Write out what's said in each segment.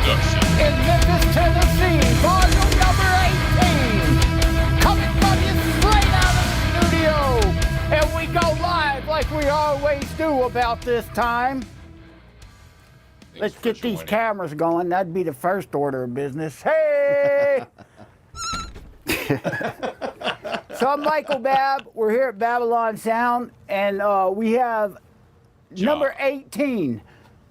production. In Memphis, Tennessee, volume number 18. Coming from you straight out of the studio. And we go live like we always do about this time. Let's get these cameras going. That'd be the first order of business. Hey! So I'm Michael Babb. We're here at Babbylon Sound, and we have number 18.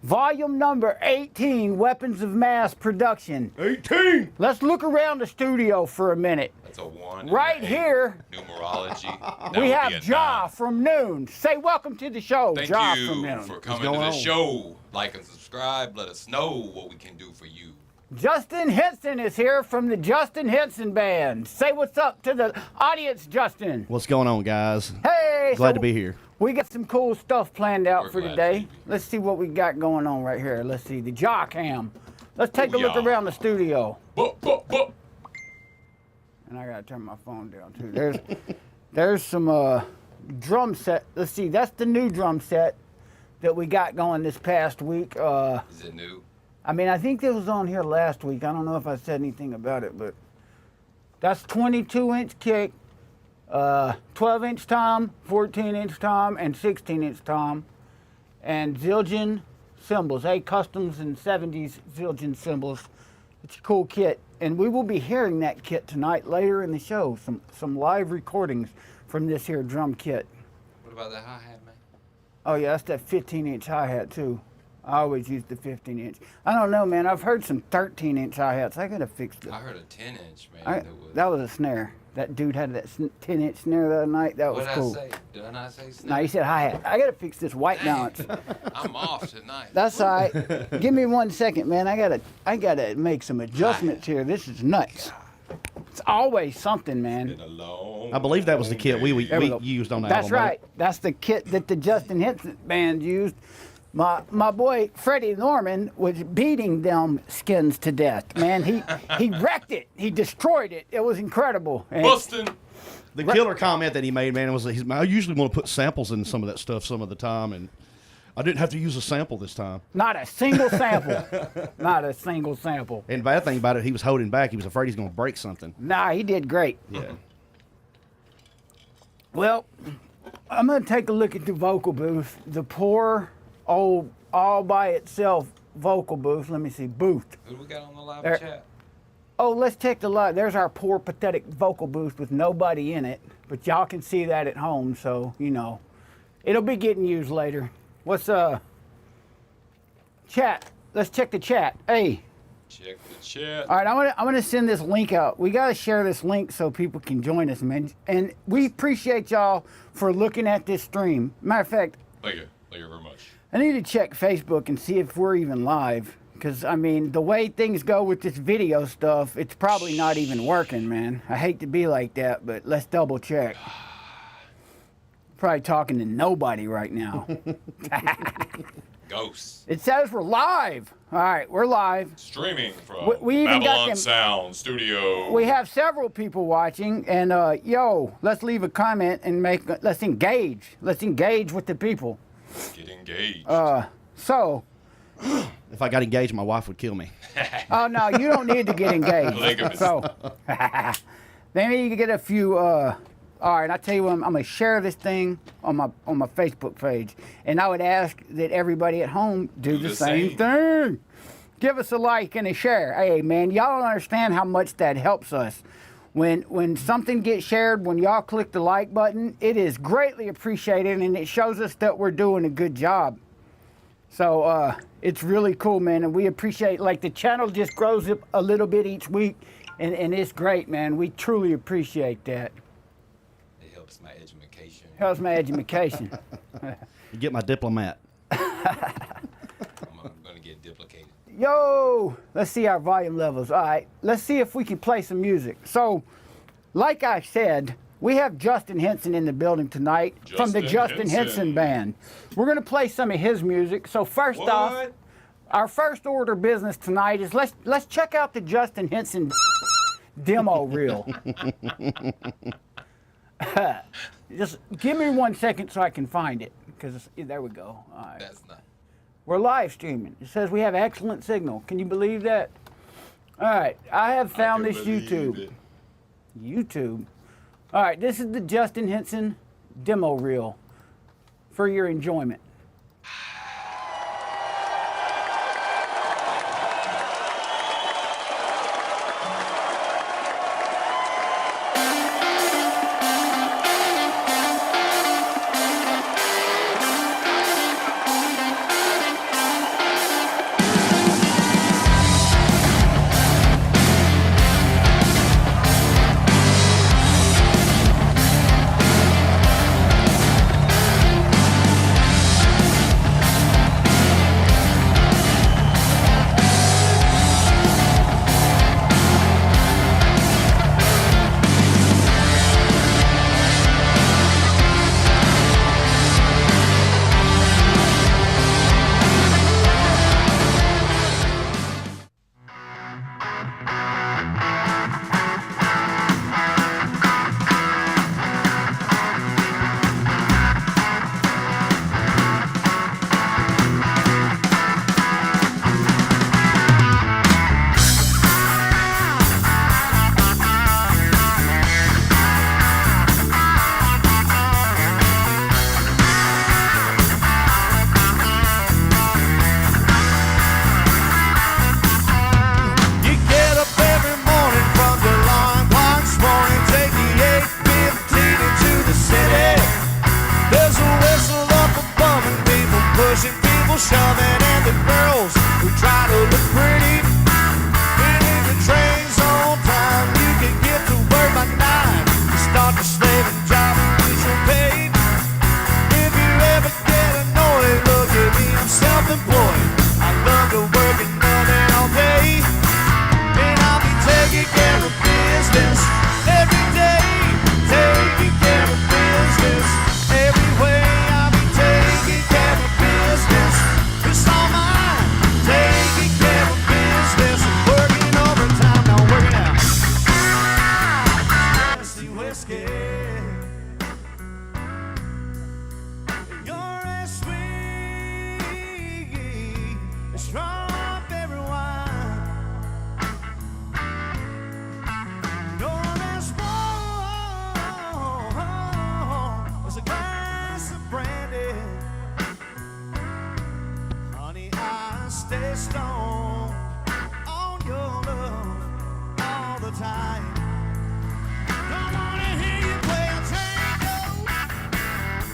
Volume number 18, Weapons of Mass Production. 18! Let's look around the studio for a minute. That's a 1. Right here, Numerology. we have Ja from Noon. Say welcome to the show, Thank Ja you from Noon. for coming to the show. Like and subscribe. Let us know what we can do for you. Justin Hinson is here from the Justin Hinson Band. Say what's up to the audience, Justin. What's going on, guys? Hey! Glad to be here. We got some cool stuff planned out We're for glad today. to be here. Let's see what we got going on right here. Let's see the Ja cam. Let's take a look yeah. around the studio. Bup. And I gotta turn my phone down too. There's some drum set. Let's see, that's the new drum set that we got going this past week. Is it new? I mean, I think this was on here last week. I don't know if I said anything about it, but that's 22-inch kick, 12-inch tom, 14-inch tom, and 16-inch tom, and Zildjian cymbals, customs and 70s Zildjian cymbals. It's a cool kit, and we will be hearing that kit tonight later in the show. Some live recordings from this here drum kit. What about the hi-hat, man? Oh yeah, that's that 15-inch hi-hat too. I always use the 15-inch. I don't know, man. I've heard some 13-inch hi-hats. I gotta fix it. I heard a 10-inch, man. That was a snare. That dude had that 10-inch snare the other night. That was cool. What did I say? Did I not say snare? No, he said hi-hat. I gotta fix this white Dang. balance. I'm off tonight. That's all right. Give me 1 second, man. I gotta make some adjustments here. This is nuts. It's always something, man. Been a long, I believe that was the kit we used on the That's album. right. That's the kit that the Justin Hinson Band used. My boy Freddie Norman was beating them skins to death. Man, he wrecked it. He destroyed it. It was incredible. And Bustin'. The killer comment that he made, man, was I usually want to put samples in some of that stuff some of the time, and I didn't have to use a sample this time. not a single sample. Not a single sample. And bad thing about it, he was holding back. He was afraid he's going to break something. Nah, he did great. Yeah. Well, I'm going to take a look at the vocal booth. The poor, old, all by itself vocal booth. Let me see, booth. Who do we got on the live There- chat? Oh, let's check the live. There's our poor, pathetic vocal booth with nobody in it. But y'all can see that at home, so, you know. It'll be getting used later. What's, chat. Let's check the chat. Hey. Check the chat. All right, I'm gonna send this link out. We gotta share this link so people can join us, man. And we appreciate y'all for looking at this stream. Matter of fact, Thank you. Thank you very much. I need to check Facebook and see if we're even live. Because, I mean, the way things go with this video stuff, it's probably not even working, man. I hate to be like that, but let's double check. Probably talking to nobody right now. Ghosts. It says we're live. All right, we're live. Streaming from We even got Babylon them- Sound Studio. We have several people watching, and let's leave a comment and let's engage. Let's engage with the people. Get engaged. So, If I got engaged, my wife would kill me. oh no, you don't need to get engaged. Polygamous. So, maybe you can get a few. All right, I tell you what, I'm gonna share this thing on my Facebook page, and I would ask that everybody at home do the same thing. Give us a like and a share. Hey man, y'all don't understand how much that helps us. When something gets shared, when y'all click the like button, it is greatly appreciated, and it shows us that we're doing a good job. So it's really cool, man, and we appreciate, like, the channel just grows up a little bit each week, and it's great, man. We truly appreciate that. It helps my education. How's my education? You get my diplomat. I'm going to get duplicated. Yo, let's see our volume levels. All right, let's see if we can play some music. So, like I said, we have Justin Hinson in the building tonight from the Justin Hinson Band. We're going to play some of his music. So first off, our first order of business tonight is let's check out the Justin Hinson demo reel. Just give me 1 second so I can find it, because there we go. All right. That's not. We're live streaming. It says we have excellent signal. Can you believe that? All right, I have found this YouTube. YouTube. All right, this is the Justin Hinson demo reel for your enjoyment. Shoving and the girls who try to look pretty. And if the train's on time, you can get to work by 9. You start the slaving job and get your pay. If you ever get annoyed, look at me, I'm self-employed. I love to work and nothing all day. And I'll be taking care of business every day. Taking care of business every way. I'll be taking care of business. It's all mine. Taking care of business. Working overtime, now working out. Tennessee whiskey. You're as sweet as strawberry wine. You're as warm as a glass of brandy. Honey, I stay strong on your love all the time. Don't wanna hear you play a tango.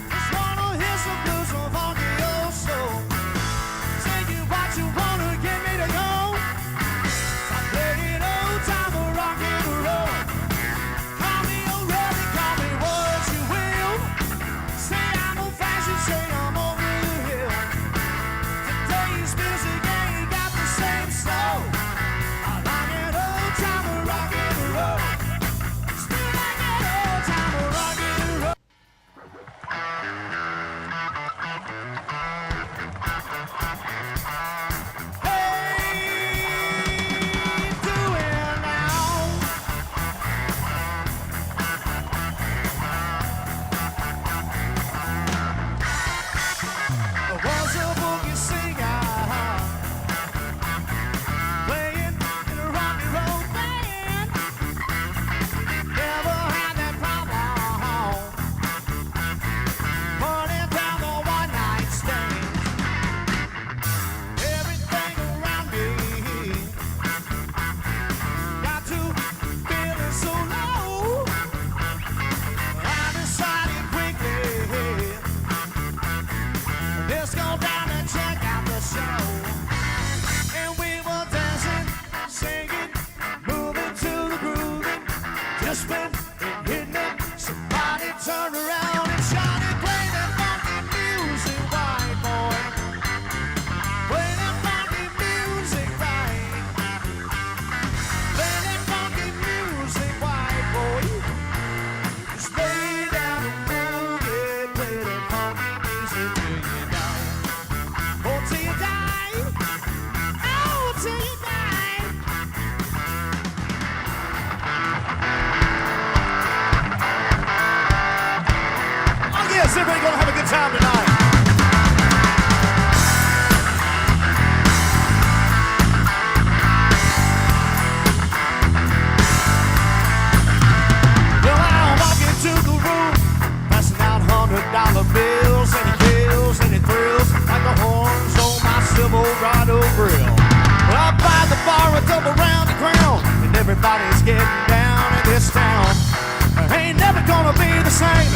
Just wanna hear some blues from funky old soul. Say you what you wanna get me to go. I play it old time of rock and roll. Call me old Robbie, call me what you will. Say I'm old fashioned, say I'm over the hill. Today's music ain't got the same soul. I like it old time of rock and roll. Still like it old time of rock and roll. Hey, do it now. I was a boogie singer, playing in a rock and roll band. Never had that problem, burning down the one-night stand. Everything around me got to feeling so low. I decided quickly, let's go down and check out the show. And we were dancing, singing, moving to the grooving. Just when it hit me, somebody turned around and shouted, play that funky music, white boy. Play that funky music, right. Play that funky music, white boy. Just lay down and boogie, play that funky music till you die. Oh, till you die. Oh, till you die. Oh, yes, everybody gonna have a good time tonight. Everybody's getting down in this town. Ain't never gonna be the same.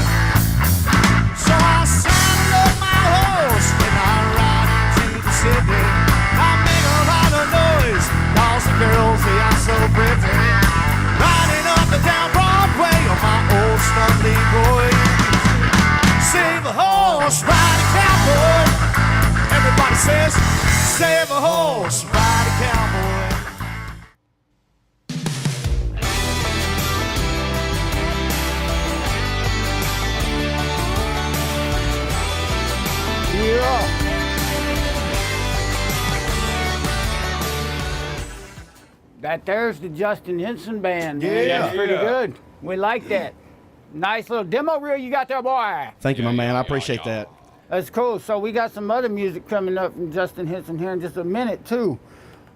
So I saddle up my horse and I ride to the city. I make a lot of noise, cause the girls, they are so pretty. Riding up and down Broadway on my old stumbling boy. Save a horse, ride a cowboy. Everybody says, save a horse, ride a cowboy. Yeah. That there's the Justin Hinson Band. Man. Yeah. That's pretty Yeah. good. We like that. Nice little demo reel you got there, boy. Thank you, my man. I appreciate that. That's cool. So we got some other music coming up from Justin Hinson here in just a minute, too.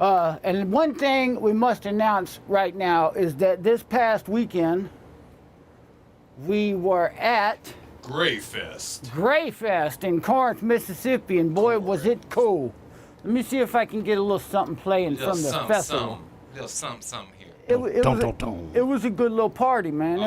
And one thing we must announce right now is that this past weekend, we were at Grayfest in Corinth, Mississippi, and boy, was it cool. Let me see if I can get a little something playing from the festival. Little something here. It was a good little party, man.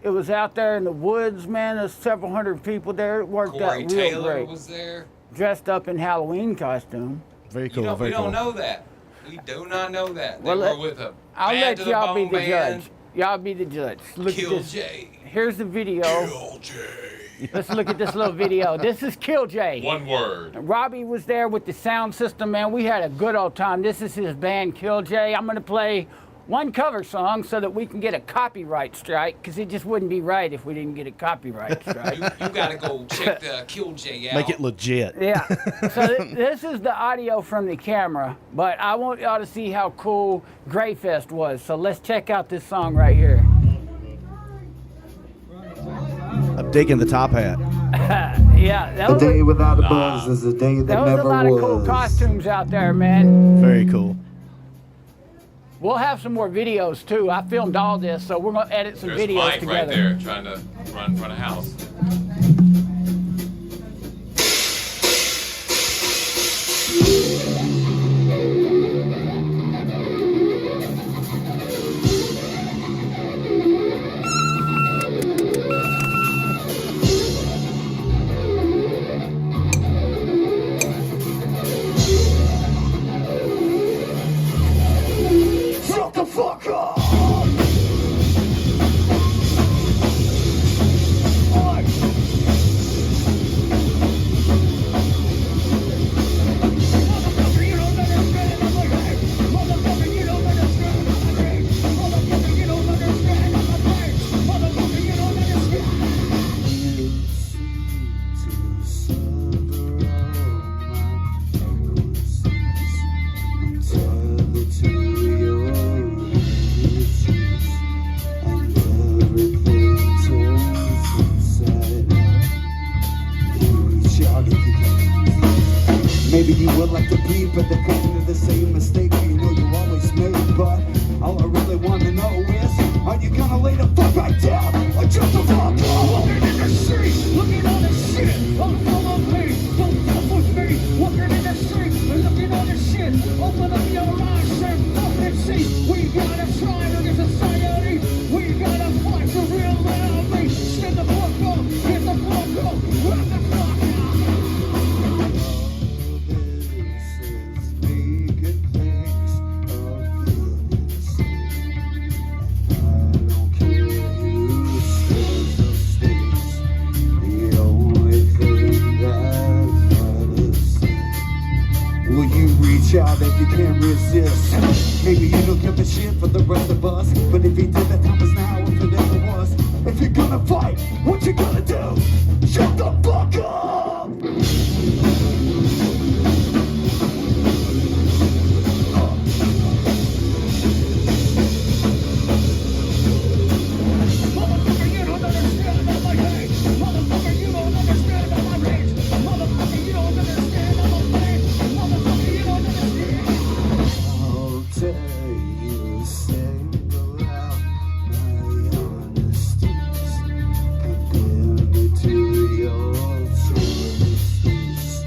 It was out there in the woods, man. There's several hundred people there. It worked out Corey real Taylor great. was there. Dressed up in Halloween costume. Very cool. We Very cool. don't know that. We do not know that. Well, They were with a I'll Band let to the y'all be Bone the band. judge. Y'all be the judge. Look Kill at this. Jay. Here's the video. Kill Jay. Let's look at this little video. This is Kill Jay. One word. Robbie was there with the sound system, man. We had a good old time. This is his band, Kill Jay. I'm going to play one cover song so that we can get a copyright strike, because it just wouldn't be right if we didn't get a copyright strike. You gotta go check the Kill Jay out. Make it legit. Yeah. So this is the audio from the camera, but I want y'all to see how cool Grayfest was. So let's check out this song right here. I'm digging the top hat. Yeah, that A was day without a buzz is a day that there was never a lot was. of cool costumes out there, man. Very cool. We'll have some more videos too. I filmed all this, so we're gonna edit some There's videos Mike together. right there trying to run in front of house. Shut the fuck up! Maybe you would like to be, but the kind of the same mistake you know you always make. But all I really want to know is, are you gonna lay the fuck back down or just the fuck up? Walking in the street, looking on the shit, I'm full of pain. Don't fuck with me. Walking in the street, looking on the shit. Open up your eyes and fucking see. We gotta try to get society. We gotta fight to real loudly. Stand the fuck up, get the fuck up, rock the fuck out. Out if you can't resist. Maybe you don't give a shit for the rest of us, but if you did, that time is now if it ever was. If you're gonna fight, what you gonna do? Shut the fuck up! Motherfucker, you don't understand about my hate. Motherfucker, you don't understand about my rage. Motherfucker, you don't understand about my pain. Motherfucker, you don't understand. I'll tell you, single out my honesties. Compare me to your choices.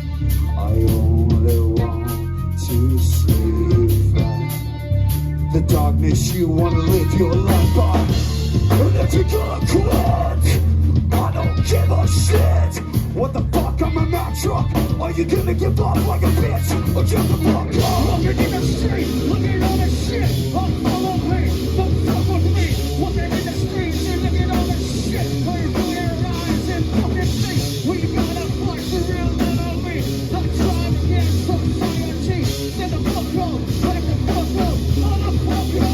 Are you gonna give up like a bitch or just a fuck off? Walking in the street, looking all the shit. Follow me, don't fuck with me. Walking in the streets and looking all the shit. Turn through their eyes and fucking see. We gotta fight for real enemy. I'm trying to get society. Stand the fuck up, let the fuck up, motherfucker.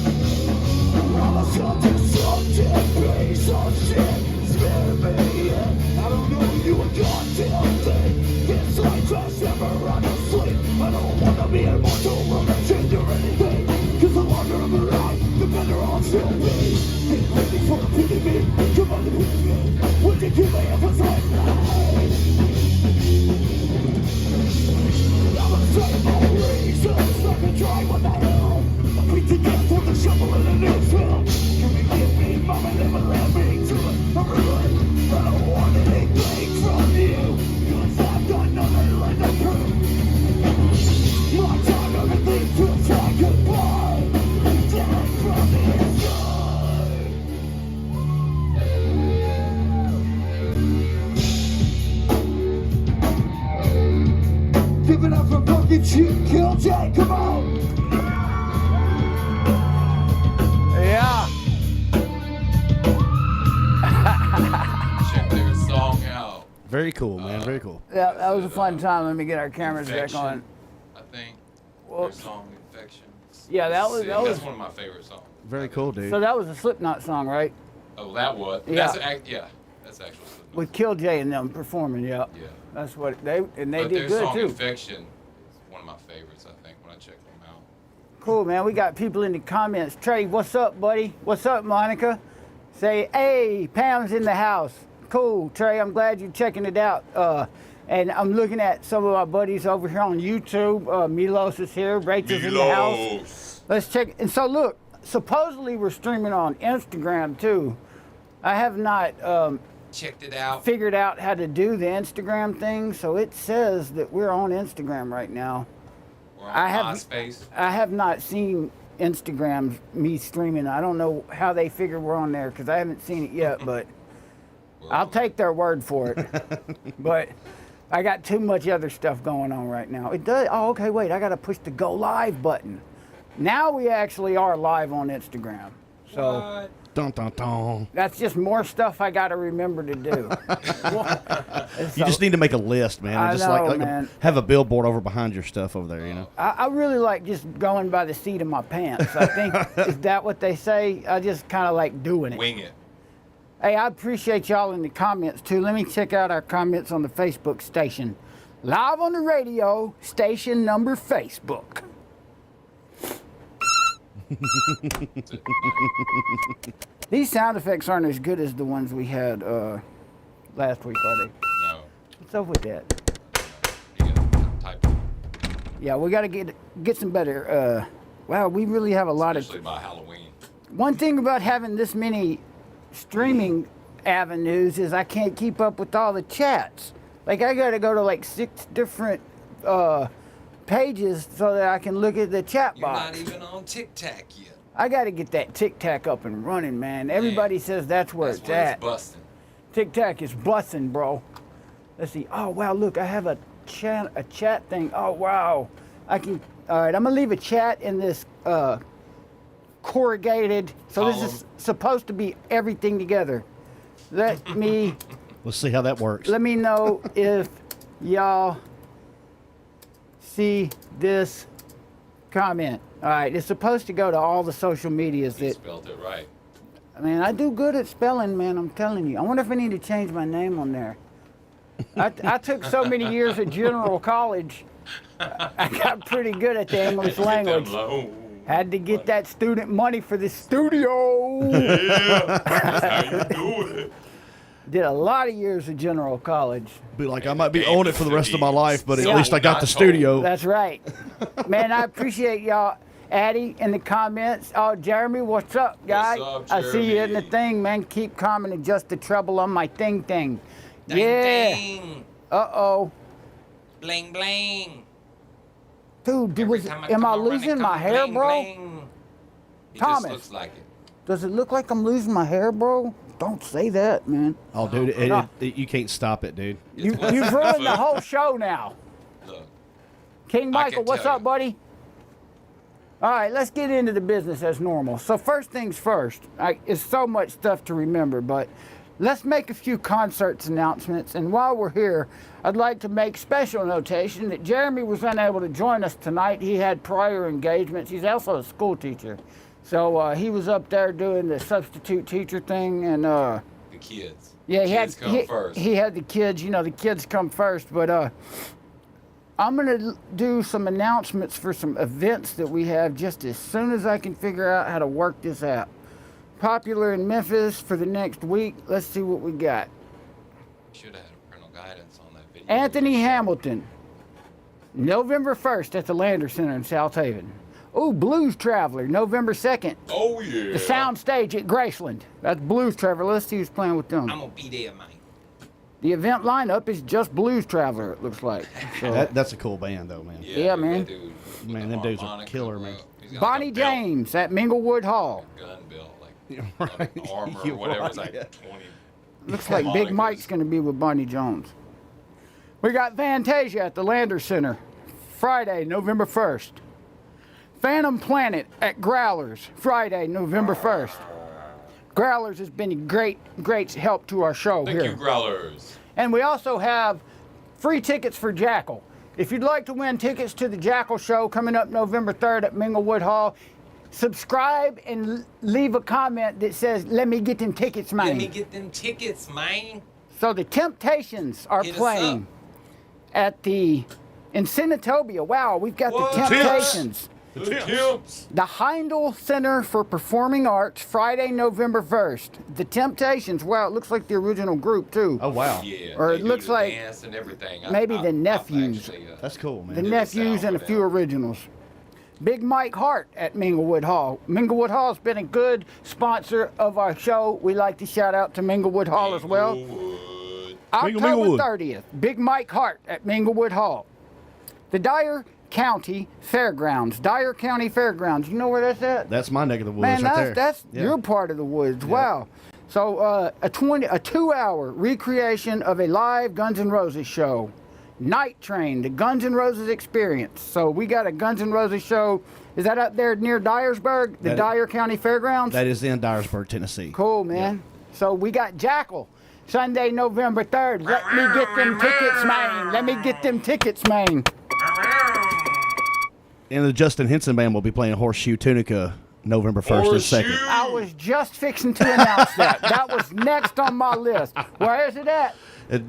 I'm a something piece of shit. Spare me. I don't know you a goddamn thing. It's like trash never run to sleep. I don't wanna be immortal or change or anything. Cause the longer I'm alive, the better I'll still be. Get ready for the pity me. Come on, the pity me. Would you give me a percent? I'm a save my reasons. I can try what the hell. I beat to death with a shovel and a new film. You can give me, mama, never let me to it. I'm ruined. I don't want anything from you. Cause I've got nothing left to prove. My time, everything feels like goodbye. Dead from the inside. Give it up for fucking Chief Kill Jay, come on! Yeah. Check their song out. Very cool, man. Very cool. Yeah, that was a fun time. Let me get our cameras back Infection, on. I think. Well, Their song Infection. yeah, that was- That's one of my favorite songs. Very cool, dude. So that was a Slipknot song, right? Oh, that was. Yeah. That's actually Slipknot. With Killjoy and them performing. Yeah. Yeah. That's what they But did their good song too. Infection is one of my favorites, I think, when I check them out. Cool, man. We got people in the comments. Trey, what's up, buddy? What's up, Monica? Say, hey, Pam's in the house. Cool, Trey. I'm glad you're checking it out. And I'm looking at some of my buddies over here on YouTube. Milos is here. Rachel's in the house. Let's check. And so, look, supposedly we're streaming on Instagram too. I have not Checked it out. figured out how to do the Instagram thing, so it says that we're on Instagram right now. We're on I have- MySpace. I have not seen Instagram me streaming. I don't know how they figure we're on there because I haven't seen it yet, but We're I'll on- take their word for it. But I got too much other stuff going on right now. It does. Oh, okay, wait. I got to push the go live button. Now we actually are live on Instagram. So What? Dun, dun, dun. that's just more stuff I got to remember to do. You just need to make a list, man. I And just know, like man. have a billboard over behind your stuff over there, you know. I really like just going by the seat of my pants. I think, is that what they say? I just kind of like doing it. Wing it. Hey, I appreciate y'all in the comments too. Let me check out our comments on the Facebook station. Live on the radio, station number Facebook. These sound effects aren't as good as the ones we had last week, are they? No. What's up with that? You gotta type it. Yeah, we got to get some better. Wow, we really have a lot Especially by Halloween. One thing about having this many streaming avenues is I can't keep up with all the chats. Like I got to go to like 6 different pages so that I can look at the chat You're box. not even on TikTok yet. I got to get that TikTok up and running, man. Everybody says that's where That's it's where at. it's busting. TikTok is busting, bro. Let's see. Oh wow, look, I have a chat thing. Oh wow, I can. All right, I'm gonna leave a chat in this corrugated. So this is supposed to be everything together. Let me Let's see how that works. let me know if y'all see this comment. All right, it's supposed to go to all the social medias You that. spelled it right. I mean, I do good at spelling, man. I'm telling you. I wonder if I need to change my name on there. I took so many years at General College. I got pretty good at the English language. Had to get that student money for the studio. Yeah, that's how you do it. Did a lot of years at General College. Be like I might be on it for the rest of my life, but at Yeah. least I got the studio. That's right. Man, I appreciate y'all. Addie in the comments. Oh, Jeremy, what's up, guy? up, I see you in the Jeremy? thing, man. Keep commenting just the trouble on my thing. Dang, Yeah. dang. Uh-oh. Bling, bling. Dude, Every was, time am come I around, it losing come my hair, bling, bro? bling. He Thomas. just looks like it. Does it look like I'm losing my hair, bro? Don't say that, man. Oh, dude, you can't stop it, dude. You've ruined the whole show now. Look. King Michael, what's tell up, you. buddy? All right, let's get into the business as normal. So first things first, it's so much stuff to remember, but let's make a few concerts announcements. And while we're here, I'd like to make special notation that Jeremy was unable to join us tonight. He had prior engagements. He's also a school teacher. So he was up there doing the substitute teacher thing, and The kids. yeah, Kids come first. he had the kids. You know, the kids come first. But I'm gonna do some announcements for some events that we have just as soon as I can figure out how to work this out. Popular in Memphis for the next week. Let's see what we got. Should have had a parental guidance on that video. Anthony Hamilton, November 1st at the Lander Center in South Haven. Ooh, Blues Traveler, November 2nd. Oh, yeah. The Sound Stage at Graceland. That's Blues Traveler. Let's see who's playing with them. I'm going to be there, man. The event lineup is just Blues Traveler, it looks like. So, That's a cool band, though, man. Yeah, dude, man. that dude with Man, the them dudes are harmonica, killer, man. he's got Bonnie like a belt, James at Minglewood Hall. gun belt, like Right. armor You're or whatever. It's right, like yeah. 20. Looks like Big harmonicas. Mike's going to be with Bonnie Jones. We got Fantasia at the Lander Center, Friday, November 1st. Phantom Planet at Growlers, Friday, November 1st. Growlers has been a great help to our show Thank here. you, Growlers. And we also have free tickets for Jackal. If you'd like to win tickets to the Jackal show coming up November 3rd at Minglewood Hall, subscribe and leave a comment that says, "Let me get them tickets, man." Let me get them tickets, man. So the Temptations are Hit us playing at in Senatobia. Wow, we've got What? the Temptations. The Temps. The Heindel Center for Performing Arts, Friday, November 1st. The Temptations. Wow, it looks like the original group too. Oh, wow. Yeah, Or they it do looks the like dance and everything. maybe the I've Nephews. actually, That's cool, man. The did the Nephews sound and a with few them. originals. Big Mike Hart at Minglewood Hall. Minglewood Hall has been a good sponsor of our show. We like to shout out to Minglewood Hall as well. Minglewood. October Minglewood. 30th, Big Mike Hart at Minglewood Hall. The Dyer County Fairgrounds. Dyer County Fairgrounds. You know where that's at? That's my neck of the woods Man, right there. that's Yeah. your part of the woods. Wow. So a 2-hour recreation of a live Guns N' Roses show. Night Train, the Guns N' Roses experience. So we got a Guns N' Roses show. Is that up there near Dyersburg, the That- Dyer County Fairgrounds? That is in Dyersburg, Tennessee. Cool, man. So we got Jackal, Sunday, November 3rd. Let me get them tickets, man. Let me get them tickets, man. And the Justin Hinson Band will be playing Horseshoe Tunica November 1st and 2nd. Horseshoe. I was just fixing to announce that. That was next on my list. Where is it at?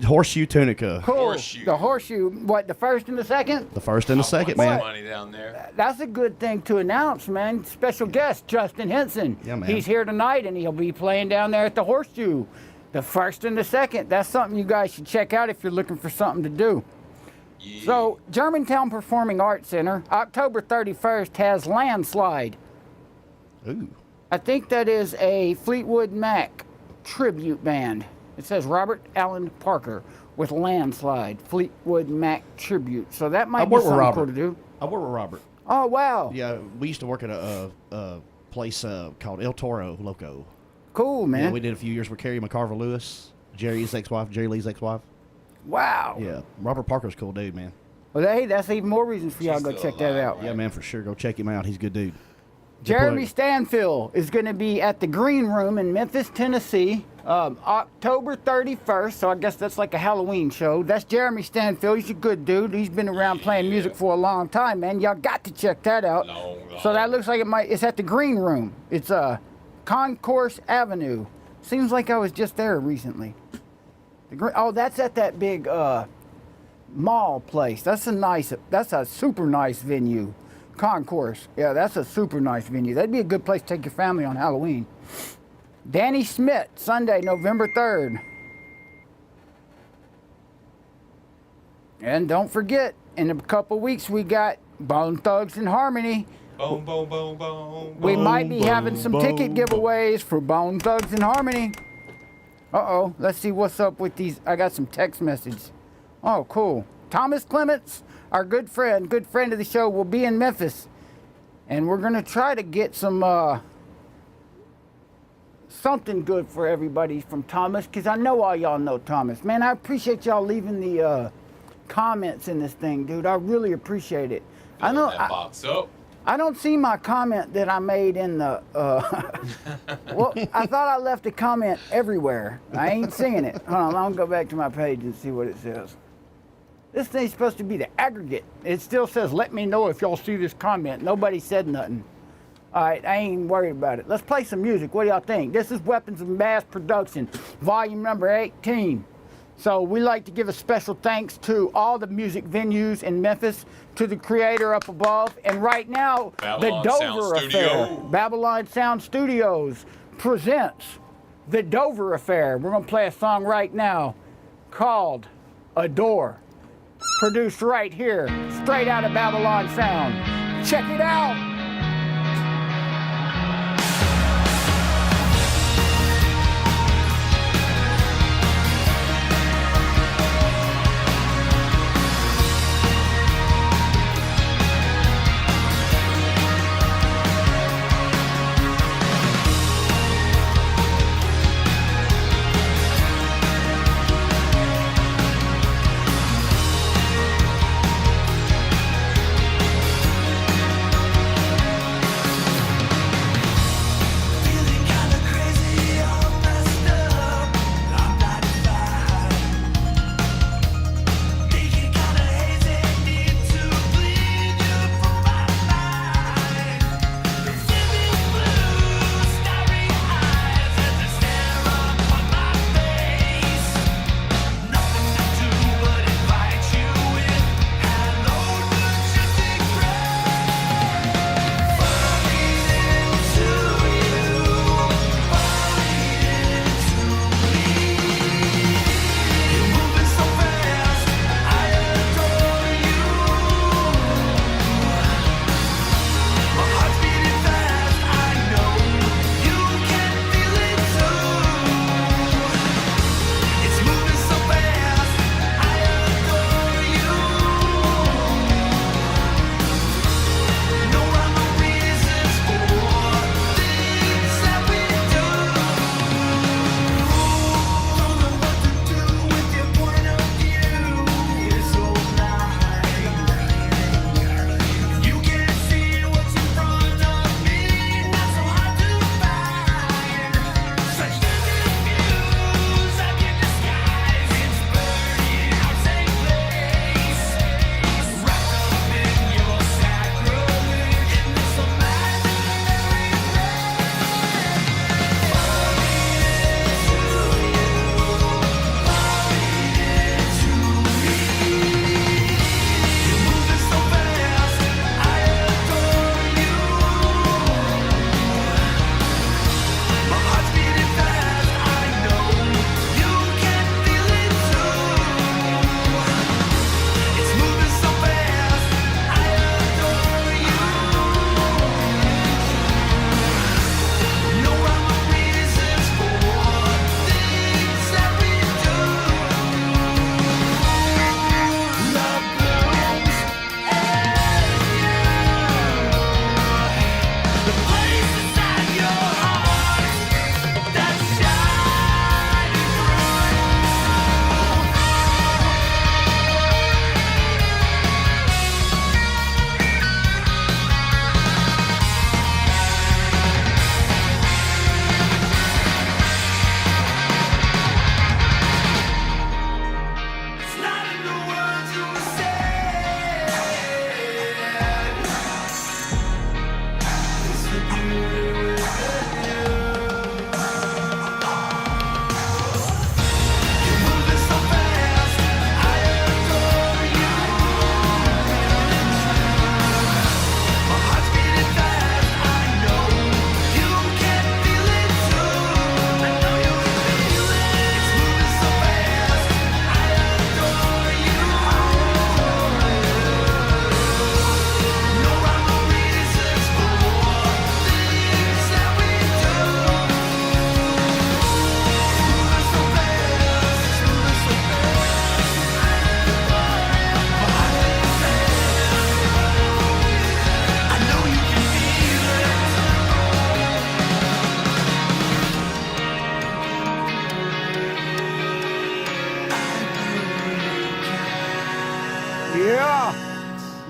Horseshoe Tunica. Cool. Horseshoe. The Horseshoe, what, the first and the second? The first and the second, Put some man. money down there. That's a good thing to announce, man. Special guest, Justin Hinson. Yeah, man. He's here tonight, and he'll be playing down there at the Horseshoe. The first and the second. That's something you guys should check out if you're looking for something to do. Yeah. So, Germantown Performing Arts Center, October 31st, has Landslide. Ooh. I think that is a Fleetwood Mac tribute band. It says Robert Allen Parker with Landslide, Fleetwood Mac tribute. So that I might be work with something Robert. cool to do. I work with Robert. Oh, wow. Yeah, we used to work at a place called El Toro Loco. Cool, Yeah, man. we did a few years with Carrie McCarver Lewis, Jerry's ex-wife, Jerry Lee's ex-wife. Wow. Yeah, Robert Parker's a cool dude, man. Well, hey, that's even more reason for y'all to She's go still check that alive, out. right? Yeah, man, for sure. Go check him out. He's a good dude. Jeremy Good Stanfield is going to be at the Green Room in Memphis, Tennessee, October 31st. So I guess that's like a Halloween show. That's Jeremy Stanfield. He's a good dude. He's been around playing music for a long time, man. Y'all got to check that out. So that looks like it's at the Green Room. It's Concourse Avenue. Seems like I was just there recently. That's at that big mall place. That's a super nice venue. Concourse. Yeah, that's a super nice venue. That'd be a good place to take your family on Halloween. Danny Smith, Sunday, November 3rd. And don't forget, in a couple weeks, we got Bone Thugs and Harmony. Boom, boom, boom, boom. We might be having some ticket giveaways for Bone Thugs and Harmony. Uh-oh, let's see what's up with these. I got some text messages. Oh, cool. Thomas Clements, our good friend of the show, will be in Memphis. And we're going to try to get some something good for everybody from Thomas, because I know all y'all know Thomas. Man, I appreciate y'all leaving the comments in this thing, dude. I really appreciate it. I know. That box up. I don't see my comment that I made in the. Well, I thought I left a comment everywhere. I ain't seeing it. Hold on, I'll go back to my page and see what it says. This thing's supposed to be the aggregate. It still says, "Let me know if y'all see this comment." Nobody said nothing. All right, I ain't even worried about it. Let's play some music. What do y'all think? This is Weapons of Mass Production, volume number 18. So we like to give a special thanks to all the music venues in Memphis, to the creator up above, and right now, Babylon the Dover Sound Affair. Studio. Babylon Sound Studios presents the Dover Affair. We're gonna play a song right now called Adore, produced right here, straight out of Babylon Sound. Check it out.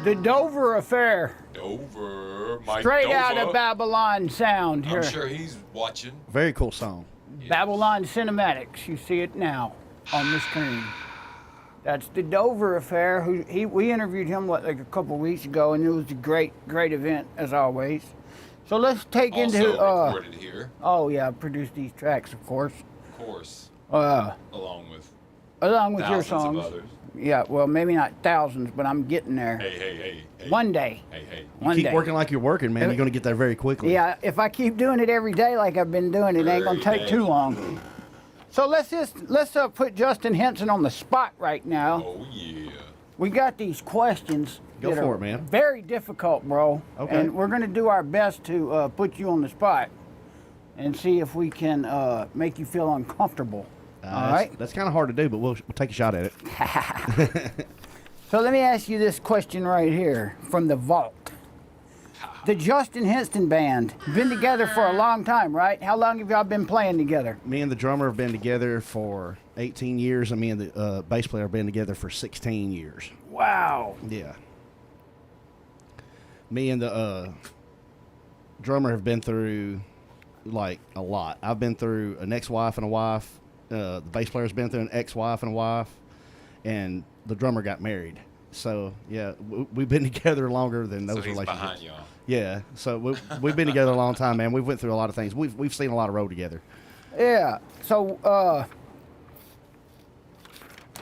The Dover Affair. Dover, Mike Straight Dover. out of Babylon sound here. I'm sure he's watching. Very cool song. Babylon Cinematics. You see it now on the screen. That's the Dover Affair. We interviewed him like a couple weeks ago, and it was a great event as always. So let's take Also into. recorded here, Oh yeah, produced these tracks, of course. of course, Along with your thousands songs. of others. Yeah, well, maybe not thousands, but I'm getting there. Hey. One day. Hey. One Keep day. working like you're working, man. You're going to get there very quickly. Yeah, if I keep doing it every day like I've been doing, it ain't gonna Every take day. too long. So let's put Justin Hinson on the spot right now. Oh yeah. We got these questions. Go that for are it, man. Very difficult, bro. Okay. And we're gonna do our best to put you on the spot and see if we can make you feel uncomfortable. All right. That's kind of hard to do, but we'll take a shot at it. So let me ask you this question right here from the vault. The Justin Hinson Band, been together for a long time, right? How long have y'all been playing together? Me and the drummer have been together for 18 years, and me and the bass player have been together for 16 years. Wow. Yeah. Me and the drummer have been through, like, a lot. I've been through an ex-wife and a wife. The bass player's been through an ex-wife and a wife. And the drummer got married. So, yeah, we've been together longer than those So he's relationships. behind y'all. Yeah, so we've been together a long time, man. We've went through a lot of things. We've seen a lot of road together. Yeah. So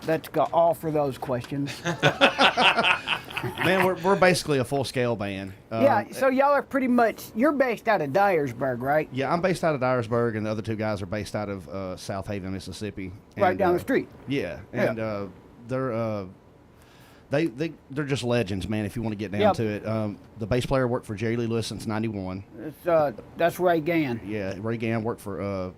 that's got all for those questions. Man, we're basically a full-scale band. Yeah. So y'all are pretty much you're based out of Dyersburg, right? Yeah, I'm based out of Dyersburg, and the other two guys are based out of South Haven, Mississippi. Right And, down the street. Yeah, Yeah. and they're just legends, man. If you want to get down Yep. to it, the bass player worked for Jerry Lee Lewis since '91. That's Ray Gann. Yeah, Ray Gann worked for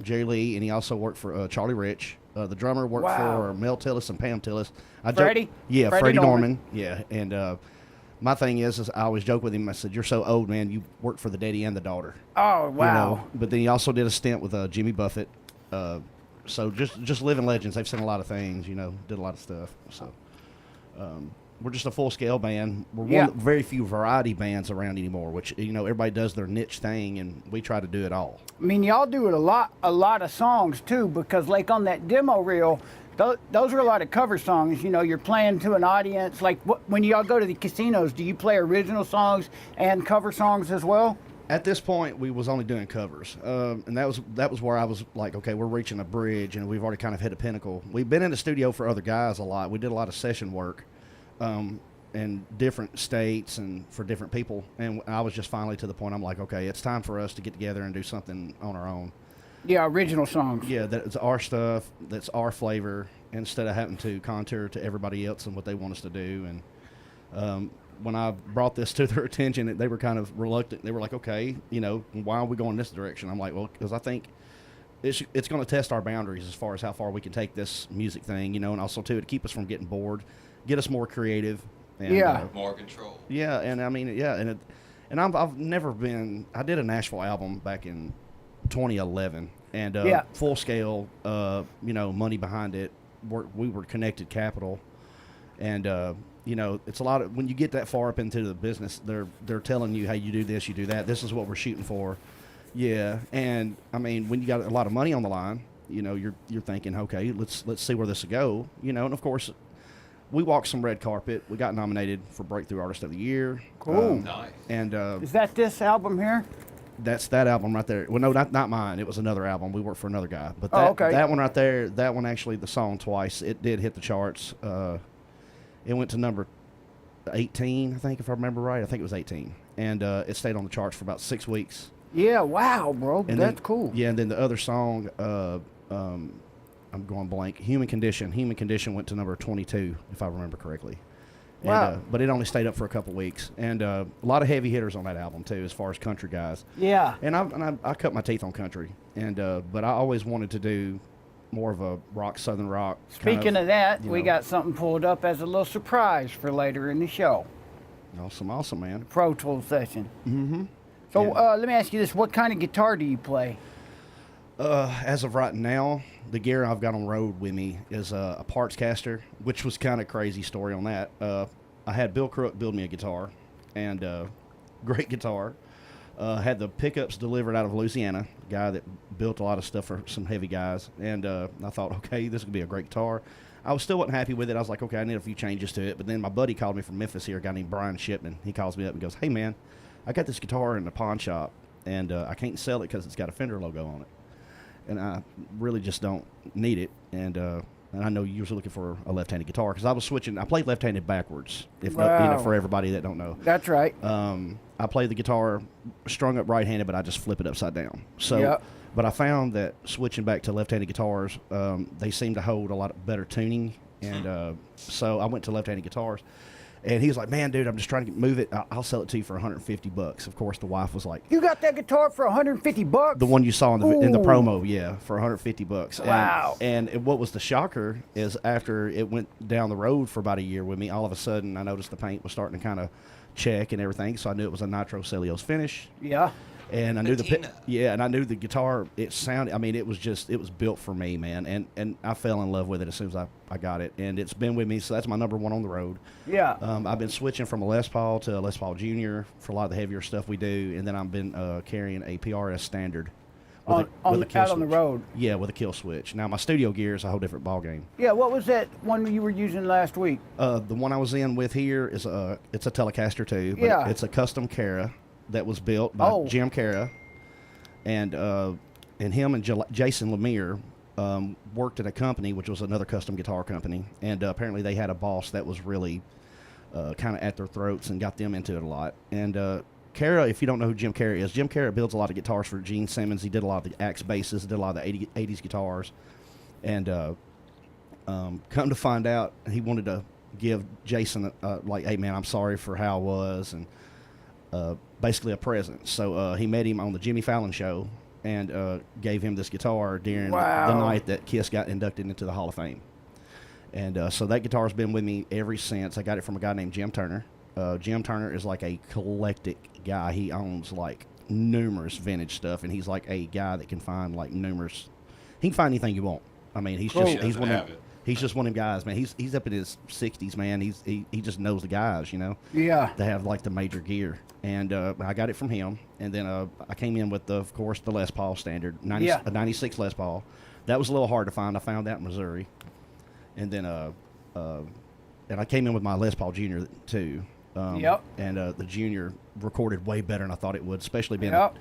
Jerry Lee, and he also worked for Charlie Rich. The drummer worked Wow. for Mel Tillis and Pam Tillis. Freddie? Yeah, Freddie Freddie Norman. Norman. Yeah, and my thing is I always joke with him. I said, "You're so old, man. You worked for the daddy and the daughter." Oh wow. You know? But then he also did a stint with Jimmy Buffett. So just living legends. They've seen a lot of things, you know, did a lot of stuff. So we're just a full scale band. We're one of the very few variety bands around anymore, which, you know, everybody does their niche thing, and we try to do it all. I mean, y'all do it a lot of songs too, because like on that demo reel, those are a lot of cover songs. You know, you're playing to an audience. Like when y'all go to the casinos, do you play original songs and cover songs as well? At this point, we was only doing covers, and that was where I was like, okay, we're reaching a bridge, and we've already kind of hit a pinnacle. We've been in the studio for other guys a lot. We did a lot of session work in different states and for different people, and I was just finally to the point I'm like, okay, it's time for us to get together and do something on our own. Yeah, original songs. Yeah, that's our stuff, that's our flavor, instead of having to contour to everybody else and what they want us to do. And when I brought this to their attention, they were kind of reluctant. They were like, okay, you know, why are we going this direction? I'm like, well, because I think it's going to test our boundaries as far as how far we can take this music thing, you know, and also, too, to keep us from getting bored, get us more creative. And, More control. Yeah, and I mean, yeah, and I've never been. I did a Nashville album back in 2011, and full scale, you know, money behind it. We were Connected Capital, and you know, it's a lot of when you get that far up into the business, they're telling you, hey, you do this, you do that. This is what we're shooting for. Yeah, and I mean, when you got a lot of money on the line, you know, you're thinking, okay, let's see where this will go. You know, and of course, we walked some red carpet. We got nominated for Breakthrough Artist of the Year. Cool. Nice. And Is that this album here? that's that album right there. Well, no, not mine. It was another album. We worked for another guy. But okay. that one right there, that one actually, the song Twice, it did hit the charts. It went to number 18, I think, if I remember right. I think it was 18. And it stayed on the charts for about 6 weeks. Yeah, wow, bro. And That's then, cool. Yeah, and then the other song, I'm going blank. Human Condition. Human Condition went to number 22, if I remember correctly. And, Wow. But it only stayed up for a couple weeks. And a lot of heavy hitters on that album, too, as far as country guys. Yeah. And I cut my teeth on country. And but I always wanted to do more of a rock, southern rock. Speaking of that, you we know. got something pulled up as a little surprise for later in the show. Awesome, man. Pro Tool session. Mm-hmm. So Yeah. let me ask you this: what kind of guitar do you play? As of right now, the gear I've got on road with me is a parts caster, which was kind of crazy story on that. I had Bill Crook build me a guitar, and great guitar. Had the pickups delivered out of Louisiana, guy that built a lot of stuff for some heavy guys. And I thought, okay, this would be a great guitar. I still wasn't happy with it. I was like, okay, I need a few changes to it. But then my buddy called me from Memphis here, a guy named Brian Shipman. He calls me up and goes, hey, man, I got this guitar in the pawn shop, and I can't sell it because it's got a Fender logo on it. And I really just don't need it. And I know you were looking for a left-handed guitar because I was switching. I played left-handed backwards, for everybody that don't know. That's right. I play the guitar strung up right-handed, but I just flip it upside down. So, But I found that switching back to left-handed guitars, they seem to hold a lot better tuning, and so I went to left-handed guitars. And he was like, man, dude, I'm just trying to move it. I'll sell it to you for $150. Of course, the wife was like, you got that guitar for $150? The one you saw in the promo, yeah, for $150. Wow. And what was the shocker is after it went down the road for about a year with me, all of a sudden I noticed the paint was starting to kind of check and everything. So I knew it was a nitro cellulose finish. Yeah. And I knew and I knew the guitar. It sounded. I mean, it was built for me, man. And I fell in love with it as soon as I got it, and it's been with me. So that's my number one on the road. Yeah. I've been switching from a Les Paul to a Les Paul Junior for a lot of the heavier stuff we do, and then I've been carrying a PRS Standard. Out on the road. Yeah, with a kill switch. Now my studio gear is a whole different ball game. Yeah. What was that one you were using last week? The one I was in with here is it's a Telecaster too. But it's a custom Cara that was built by Jim Cara, and him and Jason Lemire worked at a company, which was another custom guitar company, and apparently they had a boss that was really kind of at their throats and got them into it a lot. And Cara, if you don't know who Jim Cara is, Jim Cara builds a lot of guitars for Gene Simmons. He did a lot of the Axe basses, did a lot of the 80s guitars, and come to find out, he wanted to give Jason like, hey man, I'm sorry for how I was, and basically a present. So he met him on the Jimmy Fallon show and gave him this guitar during the night that Kiss got inducted into the Hall of Fame. And so that guitar's been with me ever since. I got it from a guy named Jim Turner. Jim Turner is like a eclectic guy. He owns like numerous vintage stuff, and he's like a guy that can find like numerous. He can find anything you want. I mean, he's just one of them guys, man. He's up in his 60s, man. He just knows the guys, you know. Yeah. They have like the major gear, and I got it from him. And then I came in with of course the Les Paul Standard, a 96 Les Paul. That was a little hard to find. I found that in Missouri, and then and I came in with my Les Paul Junior too. And the Junior recorded way better than I thought it would, especially being a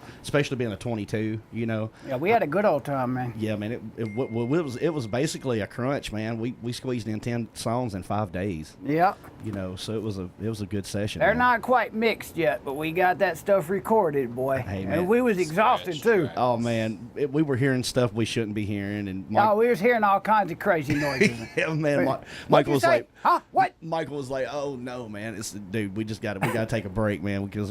22, you know. Yeah, we had a good old time, man. Yeah, man, it was basically a crunch, man. We squeezed in 10 songs in 5 days. Yeah. You know, so it was a good session. They're not quite mixed yet, but we got that stuff recorded, boy. Hey, man. And we was exhausted too. Oh man, we were hearing stuff we shouldn't be hearing, and we was hearing all kinds of crazy noises. Yeah, man. Michael was like, huh? What? Michael was like, oh no, man, dude, we gotta take a break, man, because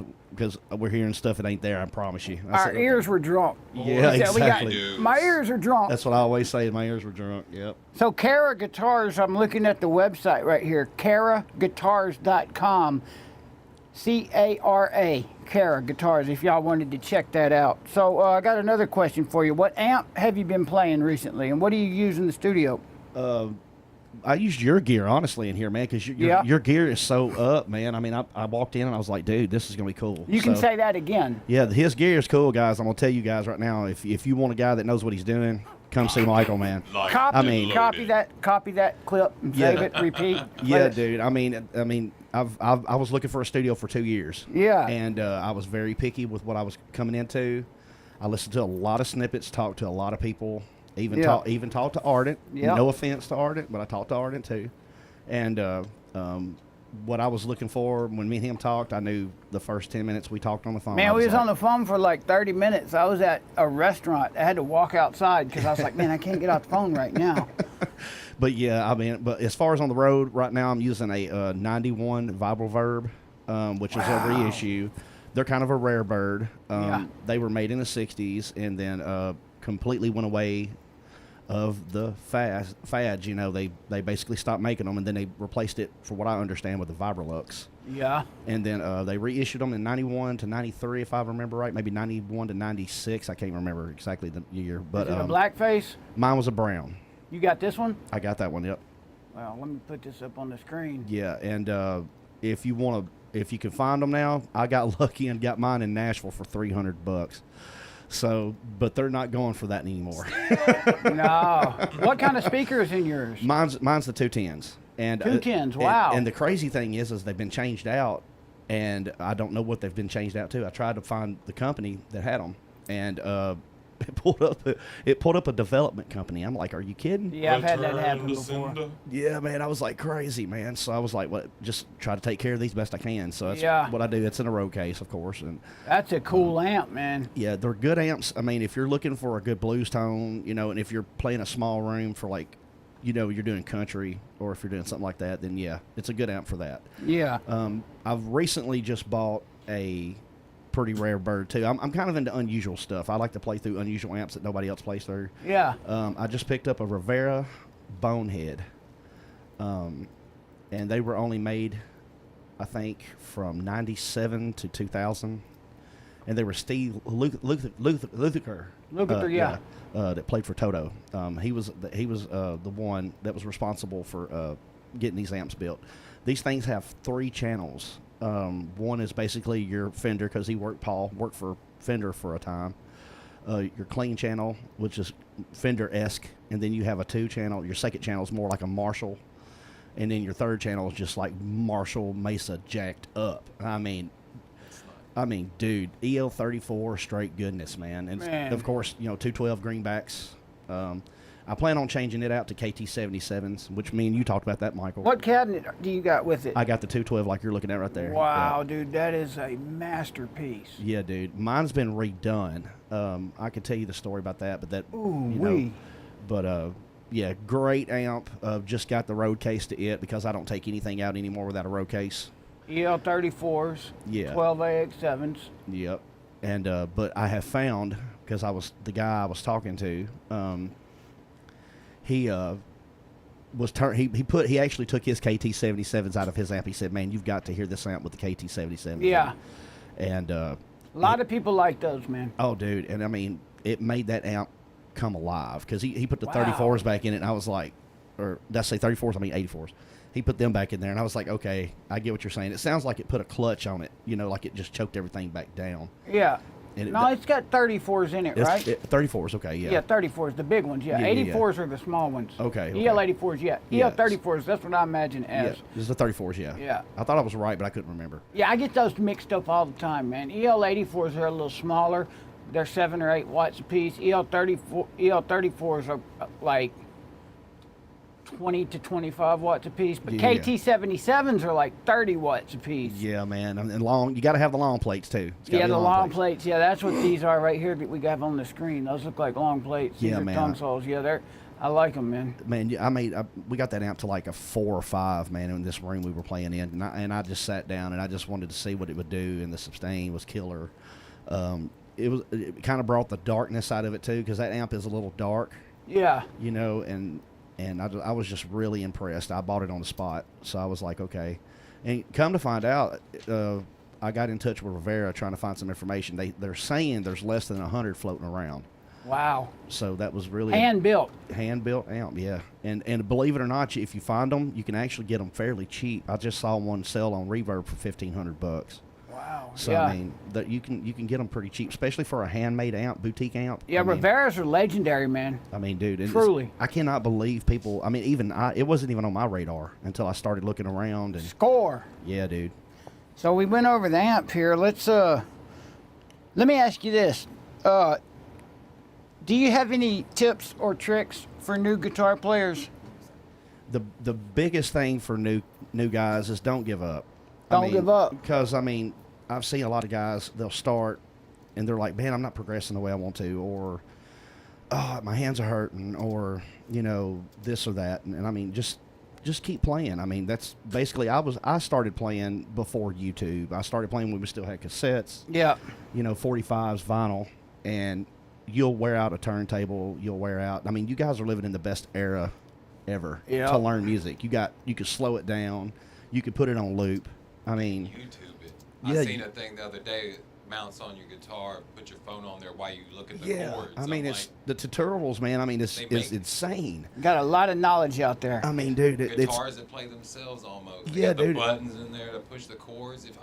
we're hearing stuff that ain't there. I promise you. Our ears were drunk. Yeah, exactly. My ears are drunk. That's what I always say. My ears were drunk. Yep. So Cara Guitars, I'm looking at the website right here, caraguitars.com. C-A-R-A, Cara Guitars, if y'all wanted to check that out. So I got another question for you. What amp have you been playing recently, and what do you use in the studio? I used your gear, honestly, in here, man, because your gear is so up, man. I mean, I walked in and I was like, dude, this is going to be cool. You can say that again. Yeah, his gear is cool, guys. I'm going to tell you guys right now, if you want a guy that knows what he's doing, come see Michael, man. Copy that clip and save it, repeat. Yeah, dude. I mean, I was looking for a studio for 2 years. Yeah. And I was very picky with what I was coming into. I listened to a lot of snippets, talked to a lot of people. Even talked to Ardent. Yep. No offense to Ardent, but I talked to Ardent too. And what I was looking for when me and him talked, I knew the first 10 minutes we talked on the phone. Man, we was on the phone for like 30 minutes. I was at a restaurant. I had to walk outside because I was like, man, I can't get off the phone right now. But yeah, I mean, but as far as on the road right now, I'm using a 91 Vibral Verb, which is a reissue. They're kind of a rare bird. They were made in the 60s and then completely went away of the fads, you know. They basically stopped making them, and then they replaced it, for what I understand, with the Vibrolux. Yeah. And then they reissued them in 91 to 93, if I remember right. Maybe 91 to 96. I can't remember exactly the year. But is it a blackface? Mine was a brown. You got this one? I got that one, yep. Well, let me put this up on the screen. Yeah, and if you can find them now, I got lucky and got mine in Nashville for $300. So, but they're not going for that anymore. No. What kind of speaker is in yours? Mine's the 210s. And 210s, wow. And the crazy thing is they've been changed out, and I don't know what they've been changed out to. I tried to find the company that had them, and it pulled up a development company. I'm like, are you kidding? Yeah, I've had that happen before. Yeah, man, I was like crazy, man. So I was like, what? Just try to take care of these best I can. So that's what I do. It's in a road case, of course. And that's a cool amp, man. Yeah, they're good amps. I mean, if you're looking for a good blues tone, and if you're playing a small room for like, you're doing country, or if you're doing something like that, then yeah, it's a good amp for that. Yeah. I've recently just bought a pretty rare bird too. I'm kind of into unusual stuff. I like to play through unusual amps that nobody else plays through. Yeah. I just picked up a Rivera Bonehead, and they were only made, I think, from '97 to 2000, and they were Steve Lukather. That played for Toto. He was the one that was responsible for getting these amps built. These things have 3 channels. One is basically your Fender, because Paul worked for Fender for a time. Your clean channel, which is Fender-esque, and then you have a 2-channel. Your second channel is more like a Marshall, and then your third channel is just like Marshall Mesa jacked up. I mean, dude, EL34 straight goodness, man. And of course, 212 greenbacks. I plan on changing it out to KT77s, which me and you talked about that, Michael. What cabinet do you got with it? I got the 212 like you're looking at right there. Wow, dude, that is a masterpiece. Yeah, dude. Mine's been redone. I could tell you the story about that, but that, yeah, great amp. Just got the road case to it because I don't take anything out anymore without a road case. EL34s, yeah, 12 AX7s. Yep. And but I have found, because the guy I was talking to, he actually took his KT77s out of his amp. He said, "Man, you've got to hear this amp with the KT77." Yeah. And a lot of people like those, man. Oh, dude, and I mean, it made that amp come alive, because he put the 34s back in it, and I was like, or did I say 34s? I mean 84s. He put them back in there, and I was like, okay, I get what you're saying. It sounds like it put a clutch on it, like it just choked everything back down. Yeah. And it's got 34s in it, right? 34s, okay, yeah. Yeah, 34s, the big ones, yeah. 84s are the small ones. Okay. EL84s, yeah. EL34s, that's what I imagine as. Yeah, this is the 34s, yeah. Yeah. I thought I was right, but I couldn't remember. Yeah, I get those mixed up all the time, man. EL84s are a little smaller. They're 7 or 8 watts a piece. EL34s are like 20 to 25 watts a piece, but KT77s are like 30 watts a piece. Yeah, man, and long. You got to have the long plates too. Yeah, the long plates. Yeah, that's what these are right here that we have on the screen. Those look like long plates. These are tongue saws. Yeah, I like them, man. Man, we got that amp to like a 4 or 5, man, in this room we were playing in, and I just sat down and I just wanted to see what it would do, and the sustain was killer. It kind of brought the darkness out of it too, because that amp is a little dark. Yeah. And I was just really impressed. I bought it on the spot, so I was like, okay. And come to find out, I got in touch with Rivera trying to find some information. They're saying there's less than 100 floating around. Wow. So that was really hand-built amp, yeah. And believe it or not, if you find them, you can actually get them fairly cheap. I just saw one sell on Reverb for $1,500. Wow. So yeah. I mean, that you can get them pretty cheap, especially for a handmade amp, boutique amp. Yeah, Riveras are legendary, man. I mean, dude, truly. I cannot believe people. I mean, it wasn't even on my radar until I started looking around. And Score. Yeah, dude. So we went over the amp here. Let's let me ask you this: do you have any tips or tricks for new guitar players? The biggest thing for new guys is don't give up. Don't give up. Because I mean, I've seen a lot of guys, they'll start and they're like, man, I'm not progressing the way I want to, or oh, my hands are hurting, or this or that. And I mean, just keep playing. I mean, that's basically, I started playing before YouTube. I started playing when we still had cassettes. Yeah. 45s, vinyl, and you'll wear out a turntable, you'll wear out. I mean, you guys are living in the best era ever to learn music. You could slow it down, you could put it on loop. I mean, YouTube it. Yeah, I seen a thing the other day. mounts on your guitar, put your phone on there while you look at the chords. I mean, I'm it's the tutorials, man. I mean, it's insane. Got a lot of knowledge out there. I mean, dude, guitars that play themselves almost. They yeah, got the dude. buttons in there to push the chords. It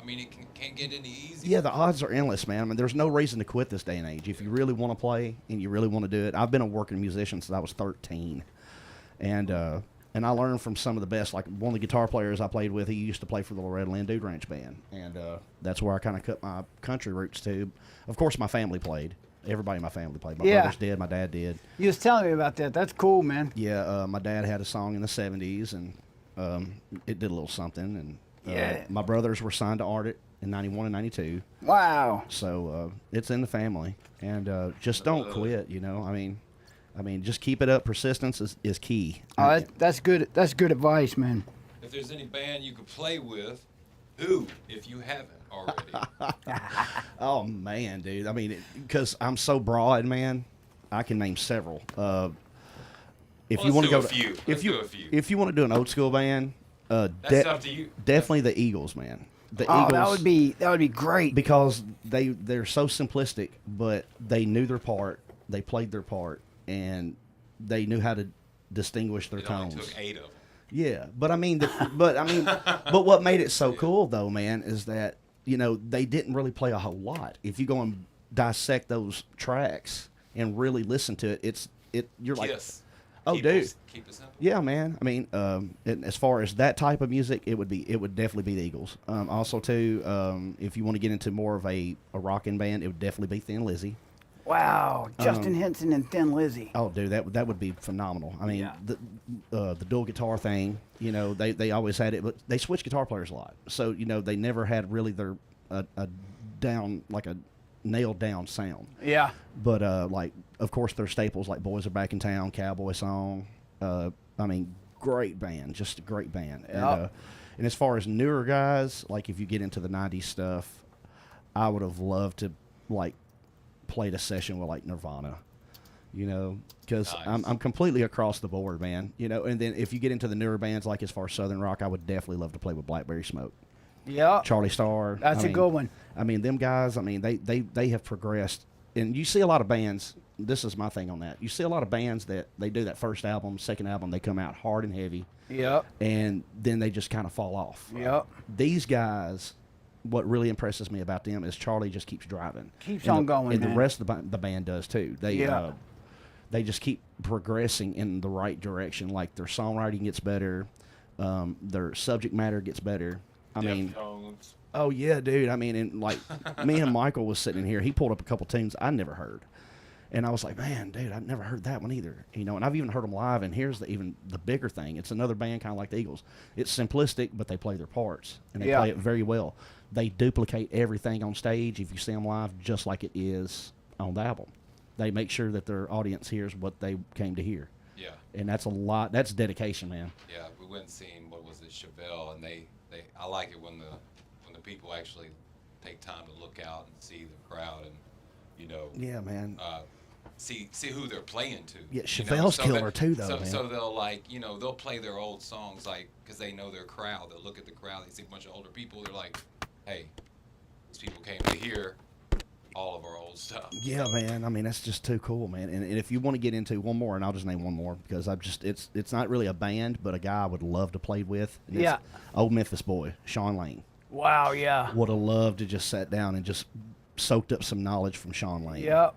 can't get any easier. Yeah, the odds are endless, man. I mean, there's no reason to quit this day and age. If you really want to play and you really want to do it, I've been a working musician since I was 13, and I learned from some of the best. Like one of the guitar players I played with, he used to play for the Loretta Lynn Dude Ranch Band, and that's where I kind of cut my country roots to. Of course, my family played. Everybody in my family played. My brothers did. My dad did. You was telling me about that. That's cool, man. Yeah, my dad had a song in the 70s, and it did a little something. And my brothers were signed to Art It in 91 and 92. Wow. So it's in the family. And just don't quit, you know. I mean, just keep it up. Persistence is key. Oh, that's good. That's good advice, man. If there's any band you could play with, who, if you haven't already? Oh, man, dude. I mean, because I'm so broad, man, I can name several. If you want to go, if you want to do an old school band, that's up to you. Definitely the Eagles, man. The Eagles, that would be great because they're so simplistic, but they knew their part, they played their part, and they knew how to distinguish their tones. It only took 8 of them. Yeah, but but what made it so cool though, man, is that they didn't really play a whole lot. If you go and dissect those tracks and really listen to it, you're like, oh, keep dude, keep it simple. Yeah, man. I mean, as far as that type of music, it would definitely be the Eagles. Also, too, if you want to get into more of a rocking band, it would definitely be Thin Lizzy. Wow, Justin Hinson and Thin Lizzy. Oh, dude, that would be phenomenal. I mean, the dual guitar thing, they always had it, but they switched guitar players a lot. So, they never had really their a down, like a nailed down sound. Yeah. But like, of course, their staples like Boys Are Back in Town, Cowboy Song. I mean, great band, just a great band. Yep. And as far as newer guys, like if you get into the 90s stuff, I would have loved to like played a session with like Nirvana, because nice. I'm completely across the board, man. And then if you get into the newer bands, like as far as Southern rock, I would definitely love to play with Blackberry Smoke. Yeah, Charlie Starr. That's a good one. I mean, them guys. I mean, they have progressed, and you see a lot of bands. This is my thing on that. You see a lot of bands that they do that first album, second album, they come out hard and heavy. Yep. And then they just kind of fall off. Yep. These guys. What really impresses me about them is Charlie just keeps driving. Keeps on going, and man. the rest of the band does too. They just keep progressing in the right direction. Like their songwriting gets better, their subject matter gets better. I mean, oh yeah, dude. I mean, and like me and Michael was sitting in here. He pulled up a couple tunes I never heard, and I was like, man, dude, I've never heard that one either. And I've even heard them live. And here's even the bigger thing. It's another band kind of like the Eagles. It's simplistic, but they play their parts and they play it very well. They duplicate everything on stage if you see them live, just like it is on the album. They make sure that their audience hears what they came to hear. Yeah. And that's a lot. That's dedication, man. Yeah, we went and seen, what was it, Chevelle, and I like it when the people actually take time to look out and see the crowd and, Yeah, man. See who they're playing to. Yeah, Chevelle's killer too, though, man. So they'll they'll play their old songs because they know their crowd. They'll look at the crowd. They see a bunch of older people. They're like, hey, these people came to hear all of our old stuff. Yeah, man. I mean, that's just too cool, man. And if you want to get into one more, and I'll just name one more because it's not really a band, but a guy I would love to play with. And it's old Memphis boy, Sean Lane. Wow, yeah. Would have loved to just sat down and just soaked up some knowledge from Sean Lane. Yep.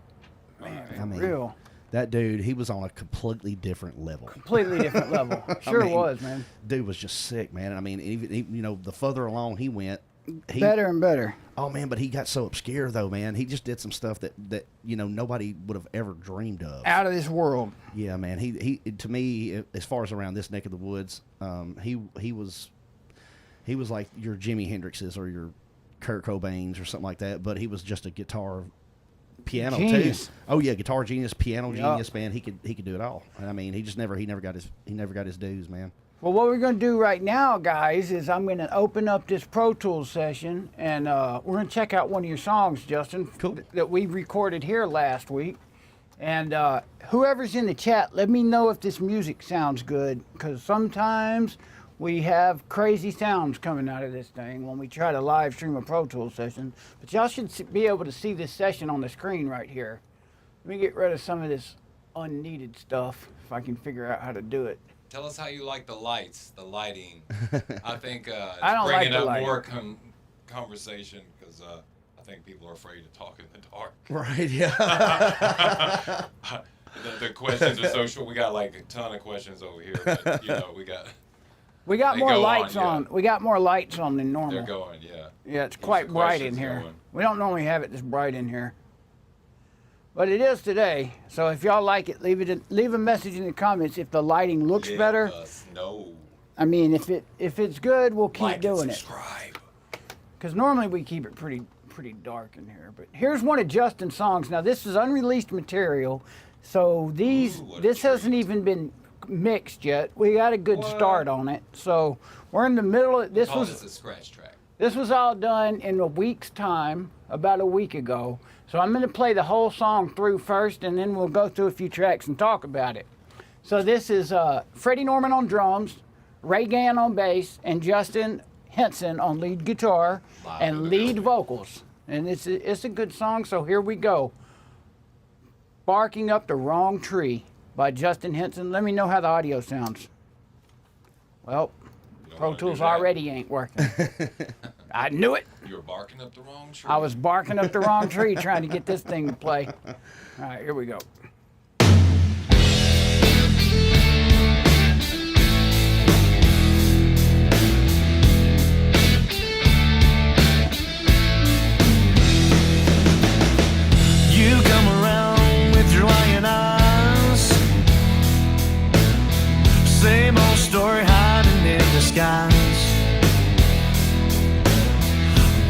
Man, I mean, real. That dude, he was on a completely different level. Completely different level. Sure was, man. Dude was just sick, man. And I mean, even the further along he went, better and better. Oh man, but he got so obscure though, man. He just did some stuff that nobody would have ever dreamed of. Out of this world. Yeah, man. He to me, as far as around this neck of the woods, he was like your Jimi Hendrixes or your Kurt Cobains or something like that. But he was just a guitar, piano genius. too. Oh yeah, guitar genius, piano genius, man. He could do it all. And I mean, he never got his dues, man. Well, what we're going to do right now, guys, is I'm going to open up this Pro Tools session, and we're going to check out one of your songs, Justin, that we recorded here last week. And whoever's in the chat, let me know if this music sounds good, because sometimes we have crazy sounds coming out of this thing when we try to live stream a Pro Tools session. But y'all should be able to see this session on the screen right here. Let me get rid of some of this unneeded stuff if I can figure out how to do it. Tell us how you like the lights, the lighting. I think it's I don't like bringing the up lighting. more conversation because I think people are afraid to talk in the dark. Right, yeah. The questions are so short. We got like a ton of questions over here, but you know, We got They more go lights on, on. yeah. We got more lights on than normal. they're going, yeah. Yeah, it's Keeps quite the bright in questions here. going. We don't normally have it this bright in here. But it is today. So if y'all like it, leave a message in the comments if the lighting looks Let better. us know. I mean, if it's good, we'll keep Like doing and it. subscribe. Because normally we keep it pretty dark in here. But here's one of Justin's songs. Now this is unreleased material, so what a this hasn't treat. even been mixed yet. We got a good What? start on it. So we're in the middle of this. Call this a scratch track. This was all done in a week's time, about a week ago. So I'm going to play the whole song through first, and then we'll go through a few tracks and talk about it. So this is Freddie Norman on drums, Ray Gann on bass, and Justin Hinson on lead guitar Live and with the lead building. vocals. And it's a good song, so here we go. Barking Up the Wrong Tree by Justin Hinson. Let me know how the audio sounds. Well, You don't Pro wanna do Tools that. already ain't working. I knew it. You were barking up the wrong tree. I was barking up the wrong tree trying to get this thing to play. All right, here we go. You come around with your lying eyes. Same old story hiding in disguise.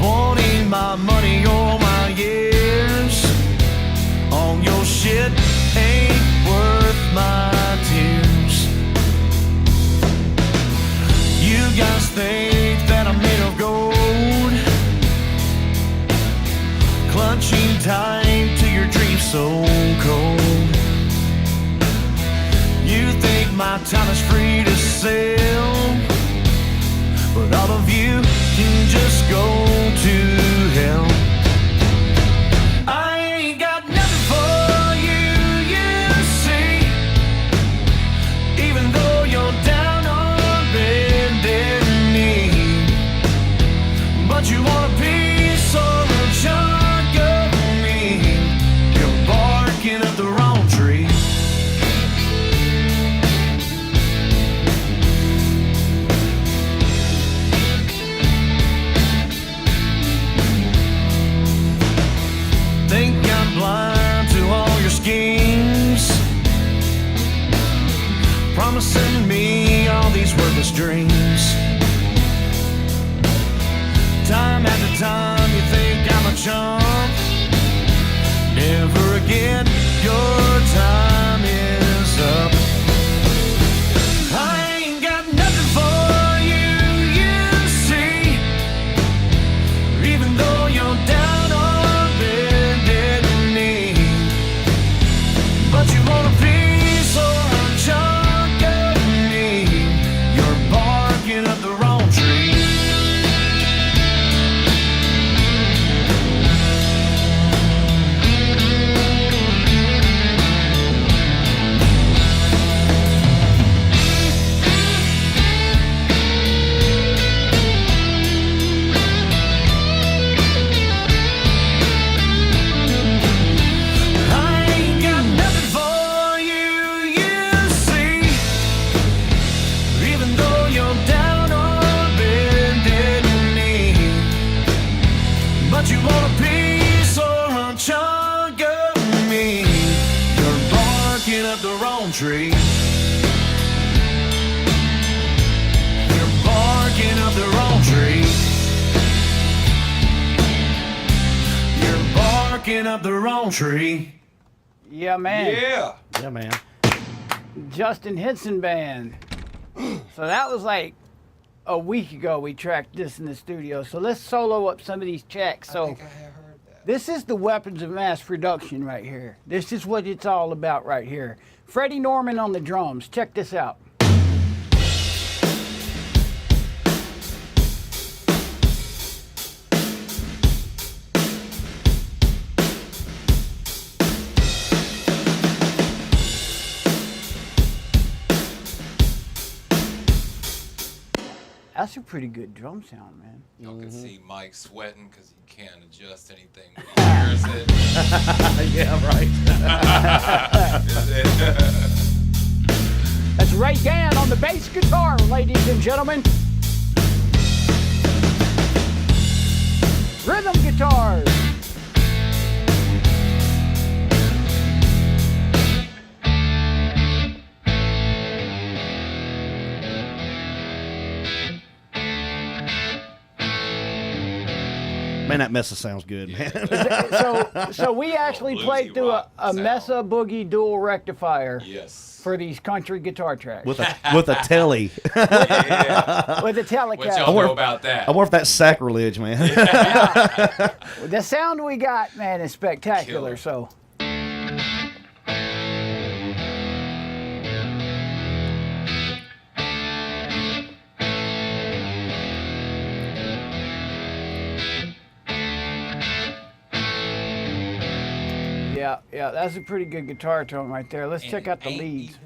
Wanting my money or my years. On your shit ain't worth my tears. You guys think that I'm made of gold. Clutching tight to your dreams so cold. You think my time is free to sell, but all of you can just go to hell. I ain't got nothing for you, you see. Even though you're down on bended knee, but you want a piece or a chunk of me. You're barking up the wrong tree. Think I'm blind to all your schemes, promising me all these worthless dreams. Time after time you think I'm a chump. Never again, your time is up. I ain't got nothing for you, you see. Even though you're down on bended knee, but you want a piece or a chunk of me. You're barking up the wrong tree. I ain't got nothing for you, you see. Even though you're down on bended knee, but you want a piece or a chunk of me. You're barking up the wrong tree. You're barking up the wrong tree. You're barking up the wrong tree. Yeah, man. Yeah. Yeah, man. Justin Hinson Band. So that was like a week ago we tracked this in the studio. So let's solo up some of these tracks. I So think I have heard that. this is the weapons of mass production right here. This is what it's all about right here. Freddie Norman on the drums. Check this out. that's a pretty good drum sound, man. Y'all can see Mike sweating because he can't adjust anything when he hears it. Yeah, right. That's Ray Gann on the bass guitar, ladies and gentlemen. Rhythm guitars. Man, that Mesa sounds good, man. So we actually played through a Mesa Boogie dual rectifier. Yes. For these country guitar tracks. With a telly. Yeah. With a What Telecaster. y'all know about that? I wonder if that's sacrilege, man. The sound we got, man, is spectacular. Killer. So. Yeah, that's a pretty good guitar tone right there. Let's check out the leads.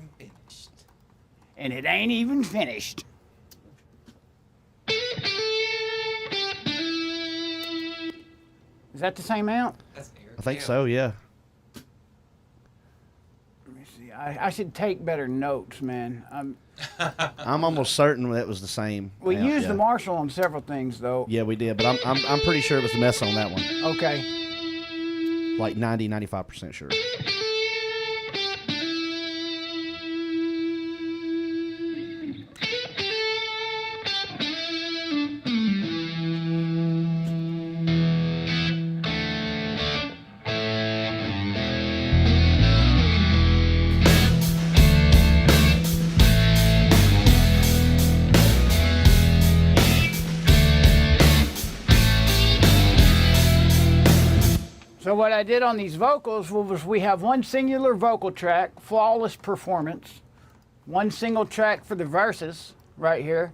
And it ain't even finished. Is that the same amp? That's Eric. I think so, yeah. Let me see. I should take better notes, man. I'm almost certain that was the same. We amp, used yeah. the Marshall on several things, though. Yeah, we did, but I'm pretty sure it was the Mesa on that one. Okay. Like 95% sure. So what I did on these vocals was we have one singular vocal track, flawless performance, one single track for the verses right here,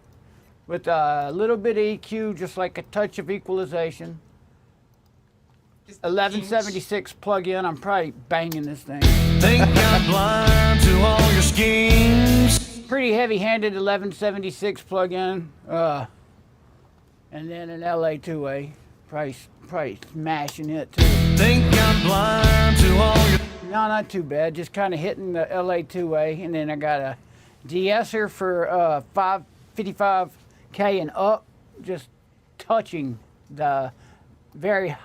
with a little bit of EQ, just like a touch of equalization. 1176 plug-in. I'm probably banging this thing. Think I'm blind to all your schemes. Pretty heavy-handed 1176 plug-in, and then an LA2A. Probably smashing it too. Think I'm blind to all your. No, not too bad. Just kind of hitting the LA2A, and then I got a de-esser for 555K and up, just touching the very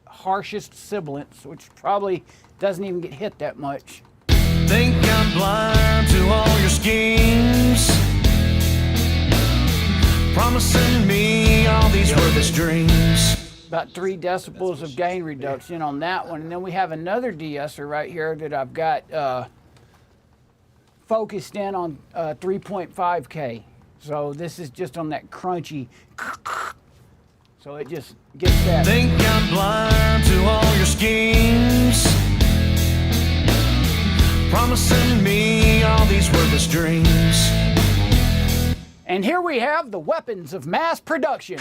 harshest sibilants, which probably doesn't even get hit that much. Think I'm blind to all your schemes. Promising me all these worthless dreams. About 3 decibels of gain reduction on that one. And then we have another de-esser right here that I've got focused in on 3.5K. So this is just on that crunchy. So it just gets that. Think I'm blind to all your schemes. Promising me all these worthless dreams. And here we have the weapons of mass production.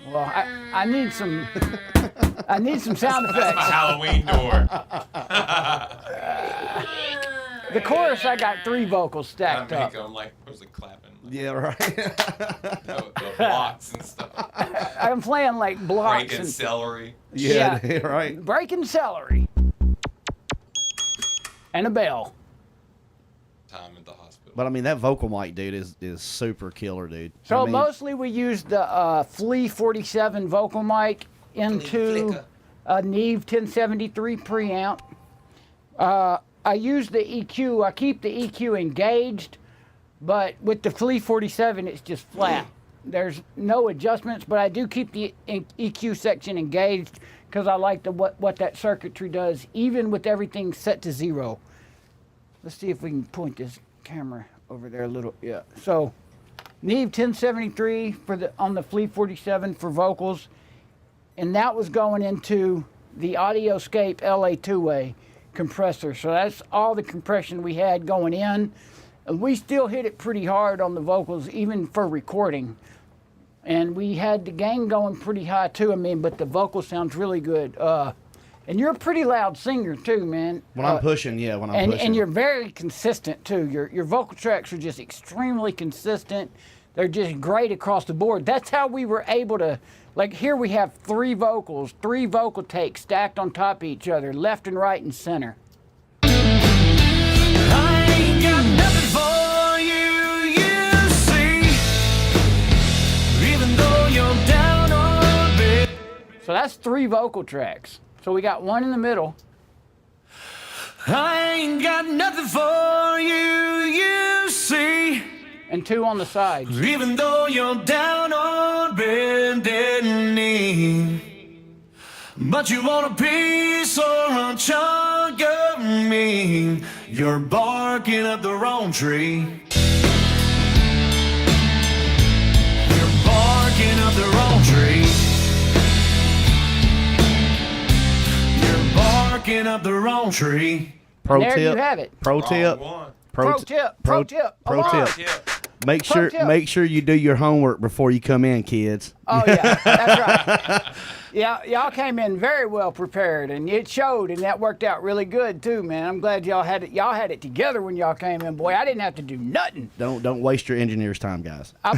Well, I need some sound effects. My Halloween door. The chorus, I got 3 vocals stacked up. I'm like, where's the clapping? Yeah, right. The blocks and stuff. I'm playing like blocks Breaking and celery. Yeah, right. breaking celery. And a bell. Time at the hospital. But I mean, that vocal mic, dude, is super killer, dude. So I mean, mostly we used the Flea 47 vocal mic into a Neve 1073 preamp. I use the EQ. I keep the EQ engaged, but with the Flea 47, it's just flat. There's no adjustments, but I do keep the EQ section engaged because I like what that circuitry does, even with everything set to 0. Let's see if we can point this camera over there a little. Yeah. So, Neve 1073 on the Flea 47 for vocals, and that was going into the Audioscape LA2A compressor. So that's all the compression we had going in. And we still hit it pretty hard on the vocals, even for recording. And we had the gain going pretty high too. I mean, but the vocal sounds really good. And you're a pretty loud singer too, man. When I'm pushing, yeah, when I'm pushing. And you're very consistent too. Your vocal tracks are just extremely consistent. They're just great across the board. That's how we were able to, like here we have 3 vocals, 3 vocal takes stacked on top of each other, left and right and center. I ain't got nothing for you, you see. Even though you're down on me. So that's 3 vocal tracks. So we got 1 in the middle. I ain't got nothing for you, you see. And 2 on the sides. Even though you're down on bended knee. But you want a piece or a chunk of me. You're barking up the wrong tree. You're barking up the wrong tree. You're barking up the wrong tree. Pro There tip. you have it. Pro tip. Pro tip. Pro tip. Make Pro sure tip. make sure you do your homework before you come in, kids. Oh yeah, that's right. Yeah, y'all came in very well prepared, and it showed, and that worked out really good too, man. I'm glad y'all had it. Y'all had it together when y'all came in, boy. I didn't have to do nothing. Don't waste your engineer's time, guys. I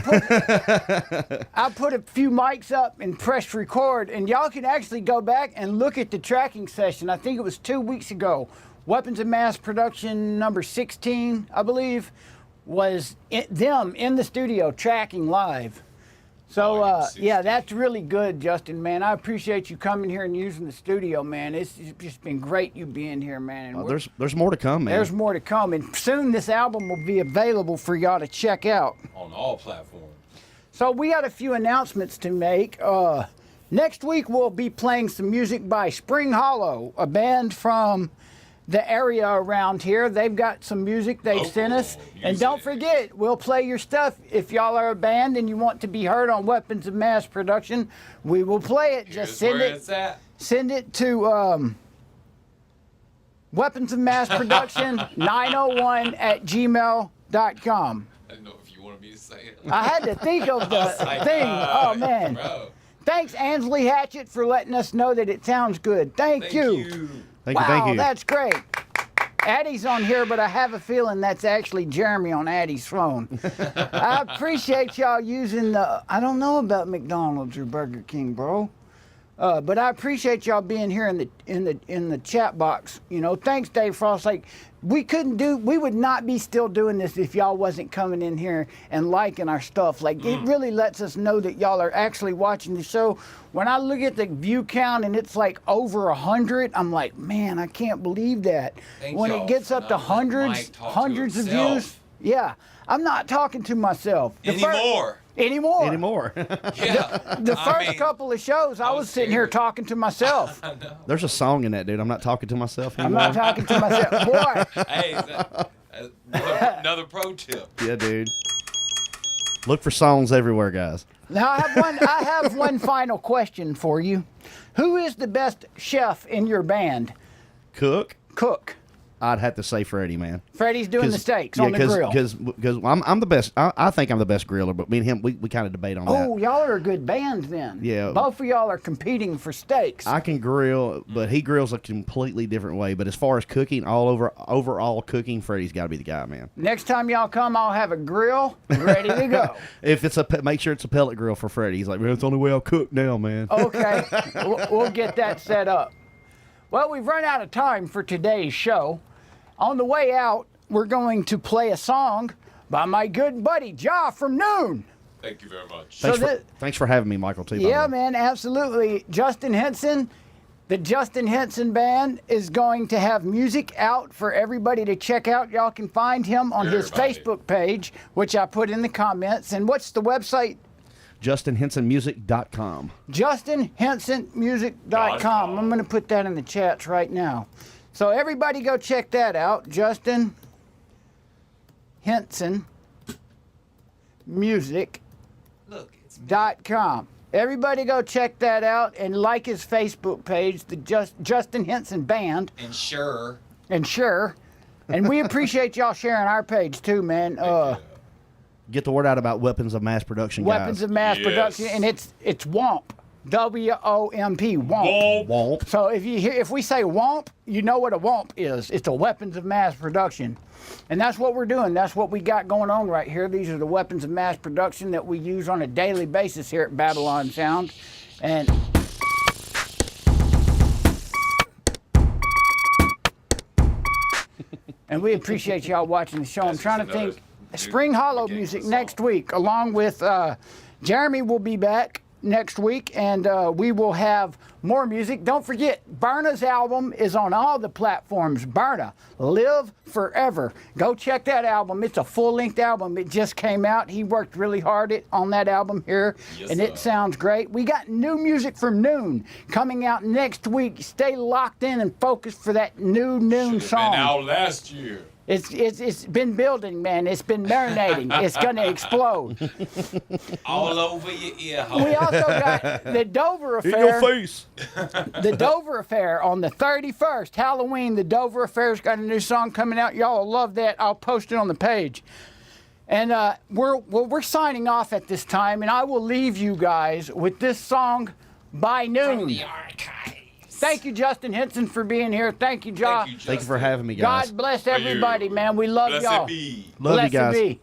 put a few mics up and pressed record, and y'all can actually go back and look at the tracking session. I think it was 2 weeks ago. Weapons of Mass Production number 16, I believe, was them in the studio tracking live. So, yeah, that's really good, Justin, man. I appreciate you coming here and using the studio, man. It's just been great you being here, man. And There's more to come, man. there's more to come, and soon this album will be available for y'all to check out. On all platforms. So we got a few announcements to make. Next week we'll be playing some music by Spring Hollow, a band from the area around here. They've got some music they've sent us. And don't forget, we'll play your stuff. If y'all are a band and you want to be heard on Weapons of Mass Production, we will play it. Just send it to Weapons of Mass Production 901 at gmail.com. I didn't know if you wanted me to say it. I had to think of the thing. Oh, man. Bro. Thanks, Ansley Hatchett, for letting us know that it sounds good. Thank you. Thank you, Wow, thank you. that's great. Addie's on here, but I have a feeling that's actually Jeremy on Addie's phone. I appreciate y'all using I don't know about McDonald's or Burger King, bro. But I appreciate y'all being here in the chat box. You know, thanks, Dave Frost. Like, we would not be still doing this if y'all wasn't coming in here and liking our stuff. Like, it really lets us know that y'all are actually watching the show. When I look at the view count and it's like over 100, I'm like, man, I can't believe that. When it gets up to hundreds of views, yeah, I'm not talking to myself Anymore. Yeah. The first couple of shows, I was sitting here talking to myself. I know. There's a song in that, dude. I'm not talking to myself I'm anymore. not talking to myself. Boy, Hey, another pro tip. Yeah, dude. Look for songs everywhere, guys. now I have one final question for you. Who is the best chef in your band? Cook. I'd have to say Freddie, man. Freddie's doing the steaks on the grill. Because I'm the best. I think I'm the best griller, but me and him, we kind of debate on that. Oh, y'all are a good band then. Yeah. Both of y'all are competing for steaks. I can grill, but he grills a completely different way. But as far as cooking, overall cooking, Freddie's got to be the guy, man. Next time y'all come, I'll have a grill ready to go. If it's make sure it's a pellet grill for Freddie. He's like, man, it's the only way I'll cook now, man. Okay, we'll get that set up. Well, we've run out of time for today's show. On the way out, we're going to play a song by my good buddy, Ja from Noon. Thank you very much. Thanks for having me, Michael, too. Yeah, man, absolutely. Justin Hinson, the Justin Hinson Band, is going to have music out for everybody to check out. Y'all can find him on his Facebook page, which I put in the comments. And what's the website? JustinHinsonMusic.com. JustinHinsonMusic.com. I'm going to put that in the chats right now. So everybody go check that out. Justin Hinson Music.com. Everybody go check that out and like his Facebook page, the Justin Hinson Band. And sure. And we appreciate y'all sharing our page too, man. Get the word out about Weapons of Mass Production, guys. Weapons of Mass Production, and it's WOMP. W-O-M-P, Womp. Womp. So if we say womp, you know what a womp is. It's a weapons of mass production. And that's what we're doing. That's what we got going on right here. These are the weapons of mass production that we use on a daily basis here at Babbylon Sound. And we appreciate y'all watching the show. I'm trying to think. Spring Hollow music next week, along with Jeremy will be back next week, and we will have more music. Don't forget, Burna's album is on all the platforms. Burna, Live Forever. Go check that album. It's a full-length album. It just came out. He worked really hard on that album here, and it sounds great. We got new music from Noon coming out next week. Stay locked in and focused for that new Noon song. Been out last year. It's been building, man. It's been marinating. It's going to explode. All over your ear hole. We also got the Dover Affair. In your face. The Dover Affair on the 31st, Halloween. The Dover Affair's got a new song coming out. Y'all will love that. I'll post it on the page. And we're signing off at this time, and I will leave you guys with this song by Noon. From the archives. Thank you, Justin Hinson, for being here. Thank you, Josh. Thank you for having me, guys. God bless everybody, man. We love y'all. Blessed be. Love you guys. Blessed be.